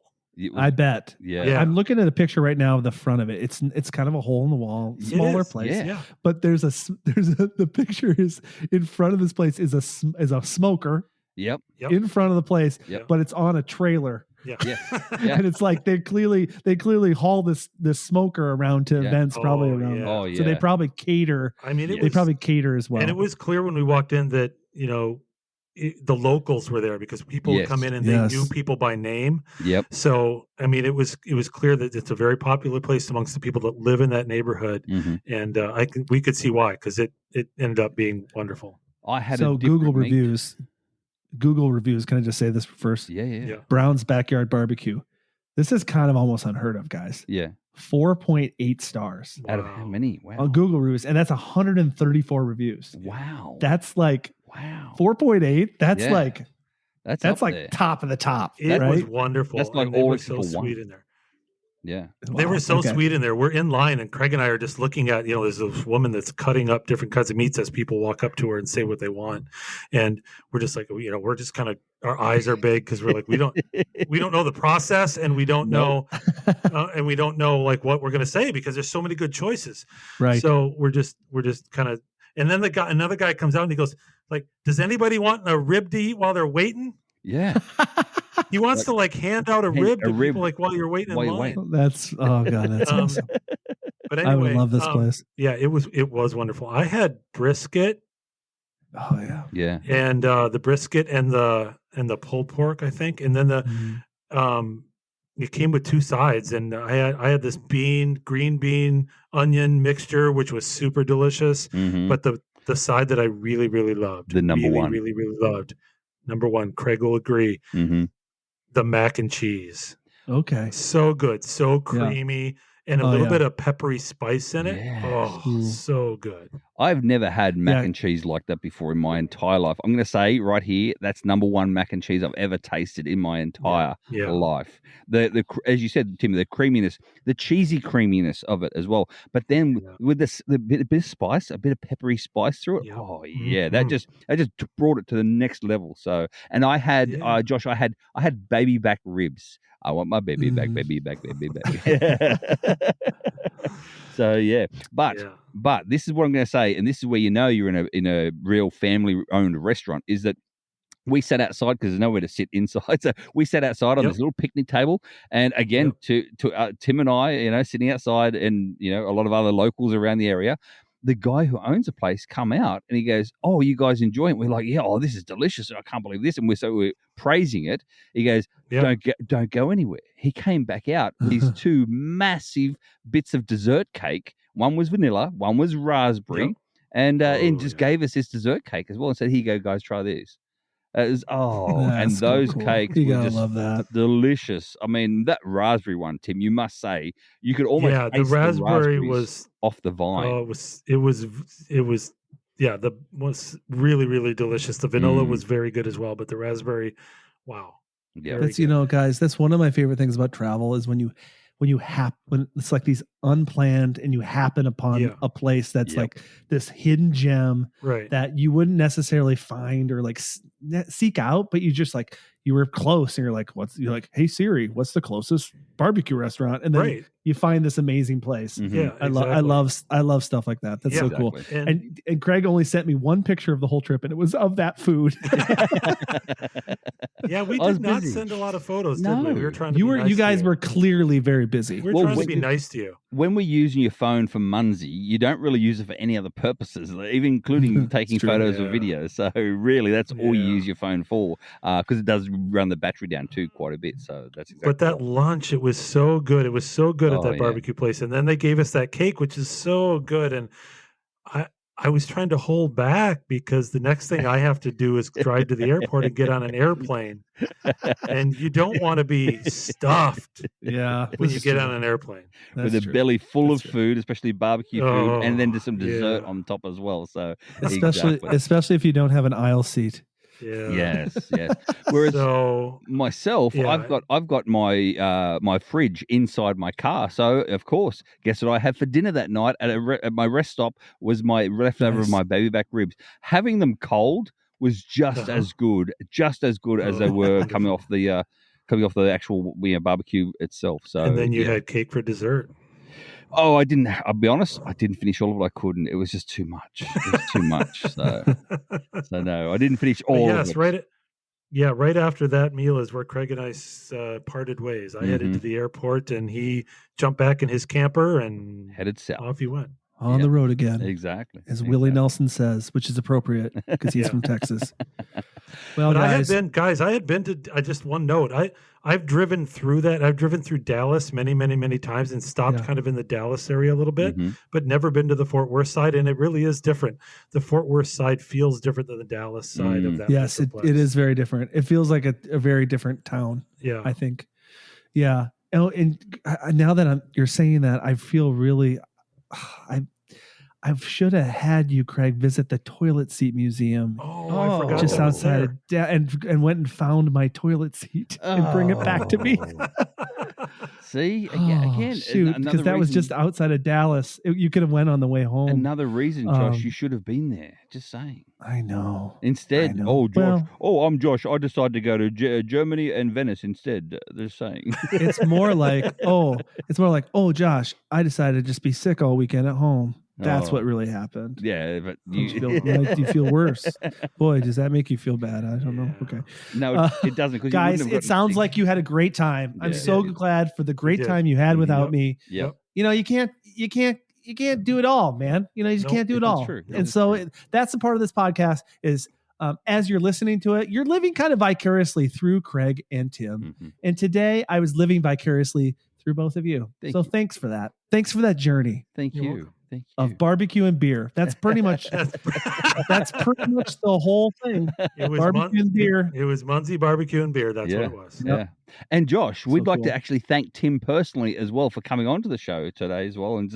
Speaker 3: I bet.
Speaker 2: Yeah.
Speaker 3: I'm looking at a picture right now of the front of it. It's kind of a hole in the wall, smaller place.
Speaker 1: Yeah.
Speaker 3: But the picture is in front of this place is a smoker.
Speaker 2: Yep.
Speaker 3: In front of the place,
Speaker 2: Yep.
Speaker 3: but it's on a trailer.
Speaker 1: Yeah.
Speaker 2: Yeah. Yeah.
Speaker 3: And it's like they clearly haul this smoker around to
Speaker 2: Yeah.
Speaker 3: events probably
Speaker 1: Oh,
Speaker 3: around.
Speaker 1: yeah.
Speaker 2: Oh yeah.
Speaker 3: So they probably cater.
Speaker 1: I mean, it
Speaker 2: Yeah.
Speaker 3: They
Speaker 1: was,
Speaker 3: probably cater as well.
Speaker 1: and it was clear when we walked in that, you know, the locals were there because people would come
Speaker 2: Yes.
Speaker 1: in and they knew people by name.
Speaker 2: Yep.
Speaker 1: So, I mean, it was clear that it's a very popular place amongst the people that live in that neighborhood.
Speaker 2: hmm
Speaker 1: And we could see why, because it ended up being wonderful.
Speaker 2: I had
Speaker 3: So
Speaker 2: a different
Speaker 3: Google
Speaker 2: meat.
Speaker 3: reviews. Google reviews. Can I just say this first?
Speaker 2: Yeah. Yeah.
Speaker 1: Yeah.
Speaker 3: Brown's Backyard Barbecue. This is kind of almost unheard of, guys.
Speaker 2: Yeah.
Speaker 3: 4.8 stars
Speaker 2: Out of how many? Wow.
Speaker 3: on Google reviews, and that's 134 reviews.
Speaker 2: Wow.
Speaker 3: That's like
Speaker 2: wow.
Speaker 3: 4.8. That's
Speaker 2: Yeah.
Speaker 3: like
Speaker 2: That's
Speaker 3: like
Speaker 2: there.
Speaker 3: top of the top.
Speaker 1: It
Speaker 3: right?
Speaker 1: was wonderful.
Speaker 2: That's like
Speaker 1: and they
Speaker 2: all
Speaker 1: were
Speaker 2: the
Speaker 1: so
Speaker 2: people
Speaker 1: sweet
Speaker 2: want.
Speaker 1: in there.
Speaker 2: Yeah.
Speaker 1: They
Speaker 3: Wow,
Speaker 1: were so
Speaker 3: okay.
Speaker 1: sweet in there. We're in line, and Craig and I are just looking at, you know, there's this woman that's cutting up different kinds of meats as people walk up to her and say what they want, and we're just like, you know, we're just kind of, our eyes are big because we're like, we don't know the process, and we don't know, and we don't know like what we're gonna say because there's so many good choices.
Speaker 3: Right.
Speaker 1: So we're just kind of, and then another guy comes out and he goes like, does anybody want a rib to eat while they're waiting?
Speaker 2: Yeah.
Speaker 1: He wants to like hand out a
Speaker 2: Hey,
Speaker 1: rib
Speaker 2: a
Speaker 1: to
Speaker 2: rib
Speaker 1: people like while you're waiting
Speaker 2: while
Speaker 1: in
Speaker 2: you're
Speaker 1: line.
Speaker 2: waiting.
Speaker 3: That's oh god, that's awesome.
Speaker 1: But
Speaker 3: I
Speaker 1: anyway,
Speaker 3: would love this place.
Speaker 1: Yeah, it was wonderful. I had brisket
Speaker 3: Oh yeah.
Speaker 2: Yeah.
Speaker 1: and the brisket and the pulled pork, I think, and then
Speaker 3: Mhm.
Speaker 1: it came with two sides, and I had this green bean onion mixture, which was super delicious.
Speaker 2: hmm
Speaker 1: But the side that I really really loved,
Speaker 2: The number
Speaker 1: really
Speaker 2: one.
Speaker 1: really really loved, number one, Craig will agree,
Speaker 2: hmm
Speaker 1: the mac and cheese.
Speaker 3: Okay.
Speaker 1: So good, so creamy, and a
Speaker 3: Oh,
Speaker 1: little
Speaker 3: yeah.
Speaker 1: bit of peppery spice in it.
Speaker 2: Yes.
Speaker 1: Oh,
Speaker 3: Ooh.
Speaker 1: so good.
Speaker 2: I've never had mac
Speaker 3: Yeah.
Speaker 2: and cheese like that before in my entire life. I'm going to say right here, that's number one mac and cheese I've ever tasted in my entire
Speaker 1: Yeah.
Speaker 2: life. The as you said, Tim, the creaminess, the cheesy creaminess of it as well. But then
Speaker 1: Yeah.
Speaker 2: with a bit of spice, a bit of peppery spice through it.
Speaker 1: Yep.
Speaker 2: Oh yeah, that
Speaker 1: Mhm.
Speaker 2: just brought it to the next level. So, and I had
Speaker 1: Yeah.
Speaker 2: Josh, I had baby back ribs. I want my baby back,
Speaker 3: Mhm.
Speaker 2: baby back, baby back. So yeah, but this is what I'm going to say, and this is where you know you're in a real family-owned restaurant, is that we sat outside because there's nowhere to sit inside. So we sat outside on this little picnic table, and again, to Tim and I, you know, sitting outside, and you know, a lot of other locals around the area. The guy who owns the place come out and he goes, "Oh, you guys enjoy it?" We're like, "Yeah, oh, this is delicious. I can't believe this." And we're praising it. He goes, "Don't go anywhere." He came back out with these two massive bits of dessert cake. One was vanilla, one was raspberry, and just gave us this dessert cake as well and said, "Here you go, guys, try this." It was, and
Speaker 3: That's so
Speaker 2: those
Speaker 3: cool.
Speaker 2: cakes
Speaker 3: You
Speaker 2: were
Speaker 3: gotta
Speaker 2: just
Speaker 3: love that.
Speaker 2: delicious. I mean, that raspberry one, Tim, you must say, you could almost
Speaker 1: the
Speaker 2: taste
Speaker 1: raspberry
Speaker 2: the
Speaker 1: was
Speaker 2: off the vine.
Speaker 1: it was was really really delicious. The vanilla was very good as well, but the raspberry, wow.
Speaker 2: Yeah,
Speaker 3: That's, you know, guys, that's one of my favorite things about travel is when it's like these unplanned and you happen upon a place that's like this hidden gem that you wouldn't necessarily find or like seek out, but you just like, you were close and you're like, you're like, hey Siri, what's the closest barbecue restaurant? And then you find this amazing place.
Speaker 1: Yeah,
Speaker 3: I love stuff like that. That's so cool. And Craig only sent me one picture of the whole trip, and it was of that food.
Speaker 1: Yeah, we did not send a lot of photos, did we? We were trying to
Speaker 3: you guys were clearly very busy.
Speaker 1: We were trying to be nice to you.
Speaker 2: When we're using your phone for Munzee, you don't really use it for any other purposes, even including taking photos or videos. So really, that's all you use your phone for, because it does run the battery down too quite a bit. So that's exactly.
Speaker 1: But that lunch, it was so good. It was so good at that barbecue place, and then they gave us that cake, which is so good. And I was trying to hold back because the next thing I have to do is drive to the airport and get on an airplane, and you don't want to be stuffed. When you get on an airplane
Speaker 2: with a belly full of food, especially barbecue food, and then just some dessert on top as well. So
Speaker 3: especially if you don't have an aisle seat.
Speaker 2: Yes. Whereas myself, I've got my my fridge inside my car. So of course, guess what I had for dinner that night at my rest stop was my leftover of my baby back ribs. Having them cold was just as good as they were coming off the actual barbecue itself. So
Speaker 1: and then you had cake for dessert.
Speaker 2: Oh, I'll be honest, I didn't finish all of it. I couldn't. It was just too much. So no, I didn't finish all of it.
Speaker 1: Yeah, right after that meal is where Craig and I parted ways. I headed to
Speaker 2: Mhm.
Speaker 1: the airport, and he jumped back in his camper and
Speaker 2: Headed south.
Speaker 1: off he went.
Speaker 3: On
Speaker 2: Yeah.
Speaker 3: the road again,
Speaker 2: Exactly.
Speaker 3: as Willie
Speaker 2: Exactly.
Speaker 3: Nelson says, which is appropriate because he's
Speaker 1: Yeah.
Speaker 3: from Texas. Well,
Speaker 1: But I
Speaker 3: guys,
Speaker 1: had been to. I just one note. I've driven through that. I've driven through Dallas many, many, many times and stopped
Speaker 3: Yeah.
Speaker 1: kind of in the Dallas area a little bit,
Speaker 2: Mhm.
Speaker 1: but never been to the Fort Worth side, and it really is different. The Fort Worth side feels different than the Dallas side of that.
Speaker 3: yes, it is very different. It feels like a very different town.
Speaker 1: Yeah,
Speaker 3: I think. Yeah. Oh, and now that you're saying that, I feel really, I should have had you, Craig, visit the toilet seat museum.
Speaker 1: Oh, I forgot
Speaker 3: Just
Speaker 1: that was
Speaker 3: outside of and went and found my toilet seat and bring it back to me.
Speaker 2: See, again,
Speaker 3: shoot, because that was just outside of Dallas. You could have went on the way home.
Speaker 2: Another reason, Josh, you should have been there. Just saying.
Speaker 3: I know.
Speaker 2: Instead,
Speaker 3: I know.
Speaker 2: oh, Josh,
Speaker 3: Well,
Speaker 2: I'm Josh. I decided to go to Germany and Venice instead. They're saying.
Speaker 3: it's more like, oh, Josh, I decided to just be sick all weekend at home. That's what really happened.
Speaker 2: Yeah, but
Speaker 3: you feel worse. Boy, does that make you feel bad? I don't know. Okay.
Speaker 2: No, it doesn't.
Speaker 3: Guys, it sounds like you had a great time. I'm so glad for the great time you had without me.
Speaker 2: Yep.
Speaker 3: You know, you can't do it all, man. You know, you just can't do it all.
Speaker 2: True.
Speaker 3: And so that's the part of this podcast is as you're listening to it, you're living kind of vicariously through Craig and Tim.
Speaker 2: Mhm.
Speaker 3: And today I was living vicariously through both of you. Thanks for that. Thanks for that journey.
Speaker 2: Thank you. Thank you.
Speaker 3: Of barbecue and beer. That's pretty much that's pretty much the whole thing.
Speaker 1: It was
Speaker 3: barbecue and beer.
Speaker 1: It was Munzee barbecue and beer. That's what it was.
Speaker 2: Yeah. And Josh, we'd like to actually thank Tim personally as well for coming on to the show today as well, and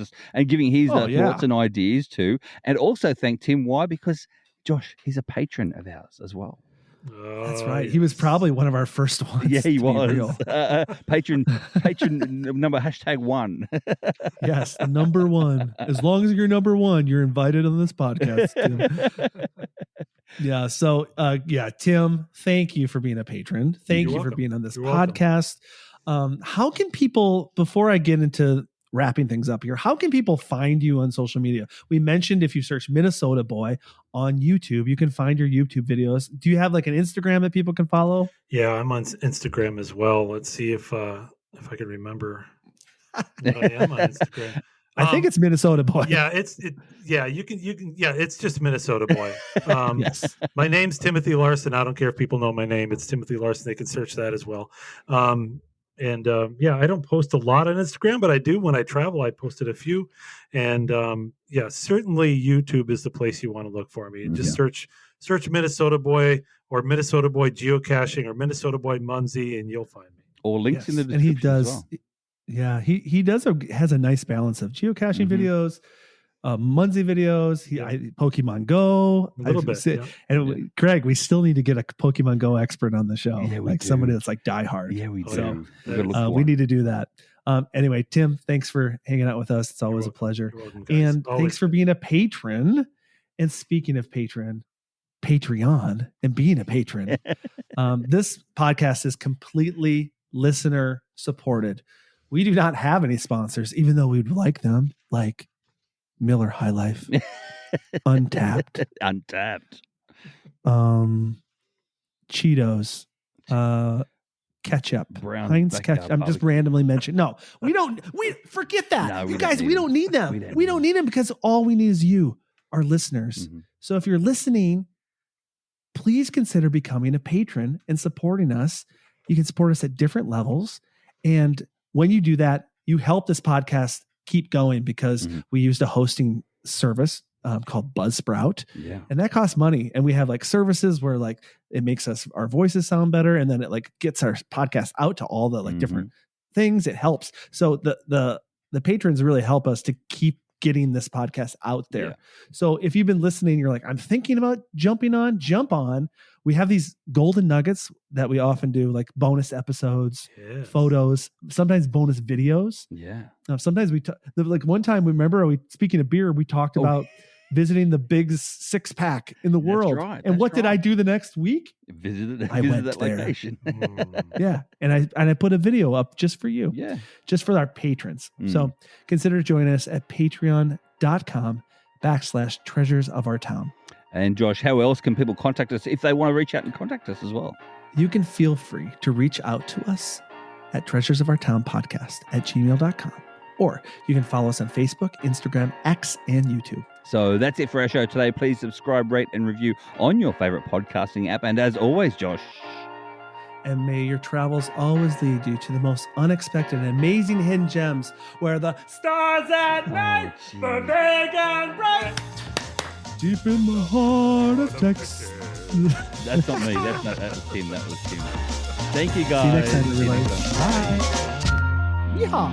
Speaker 2: giving his thoughts and ideas too. And also thank Tim. Why? Because Josh, he's a patron of ours as well.
Speaker 3: That's right. Yes. He was probably one of our first ones.
Speaker 2: Yeah, he was. Patron number #1.
Speaker 3: Yes, number 1. As long as you're number 1, you're invited on this podcast, Tim. Yeah. So, Tim, thank you for being a patron. Thank you for being on this podcast. How can people, before I get into wrapping things up here, how can people find you on social media? We mentioned if you search Minnesota Boy on YouTube, you can find your YouTube videos. Do you have like an Instagram that people can follow?
Speaker 1: Yeah, I'm on Instagram as well. Let's see if I can remember what I am on Instagram.
Speaker 3: I think it's Minnesota Boy.
Speaker 1: Yeah, you can it's just Minnesota Boy.
Speaker 3: Yes.
Speaker 1: My name's Timothy Larsen. I don't care if people know my name. It's Timothy Larsen. They can search that as well. And I don't post a lot on Instagram, but I do when I travel. I posted a few, and certainly YouTube is the place you want to look for me. Just search Minnesota Boy or Minnesota Boy geocaching or Minnesota Boy Munzee, and you'll find me.
Speaker 2: Or links in the description.
Speaker 3: And he does.
Speaker 2: As well.
Speaker 3: Yeah, he has a nice balance of geocaching videos, Munzee videos, Pokemon Go,
Speaker 1: a little bit.
Speaker 3: And Craig, we still need to get a Pokemon Go expert on the show,
Speaker 2: like
Speaker 3: somebody that's like diehard.
Speaker 2: Yeah, we do.
Speaker 3: So we need to do that. Anyway, Tim, thanks for hanging out with us. It's always a pleasure.
Speaker 1: Welcome,
Speaker 3: and thanks for being a patron. And speaking of Patreon and being a patron, this podcast is completely listener supported. We do not have any sponsors, even though we'd like them, like Miller High Life, Untapped, Cheetos, ketchup,
Speaker 2: Brown
Speaker 3: Heinz ketchup. I'm just randomly mentioning. No, we forget that.
Speaker 2: No,
Speaker 3: you guys, we don't need them. We don't need them because all we need is you, our listeners.
Speaker 2: Mm-hmm.
Speaker 3: So if you're listening, please consider becoming a patron and supporting us. You can support us at different levels. And when you do that, you help this podcast keep going because we used a hosting service called Buzzsprout.
Speaker 2: Yeah.
Speaker 3: And that costs money. And we have like services where like it makes our voices sound better. And then it like gets our podcast out to all the like different things. It helps. So the patrons really help us to keep getting this podcast out there. Yeah. So if you've been listening, you're like, I'm thinking about jumping on, jump on. We have these golden nuggets that we often do, like bonus episodes, photos, sometimes bonus videos.
Speaker 2: Yeah.
Speaker 3: Sometimes like one time, remember, speaking of beer, we talked about visiting the biggest 6-pack in the world.
Speaker 2: Right,
Speaker 3: and what did I do the next week?
Speaker 2: I went that there. Location.
Speaker 3: Yeah. And I put a video up just for you.
Speaker 2: Yeah.
Speaker 3: Just for our patrons. So consider joining us at patreon.com/treasures of our town.
Speaker 2: And Josh, how else can people contact us if they want to reach out and contact us as well?
Speaker 3: You can feel free to reach out to us at treasuresofourtownpodcast@gmail.com. Or you can follow us on Facebook, Instagram, X, and YouTube.
Speaker 2: So that's it for our show today. Please subscribe, rate, and review on your favorite podcasting app. And as always, Josh.
Speaker 3: And may your travels always lead you to the most unexpected and amazing hidden gems where the stars at night are big and bright. Deep in the heart of Texas.
Speaker 2: That's not me. That was Tim. Thank you, guys.
Speaker 3: See you next time, everybody. Bye. Yeehaw.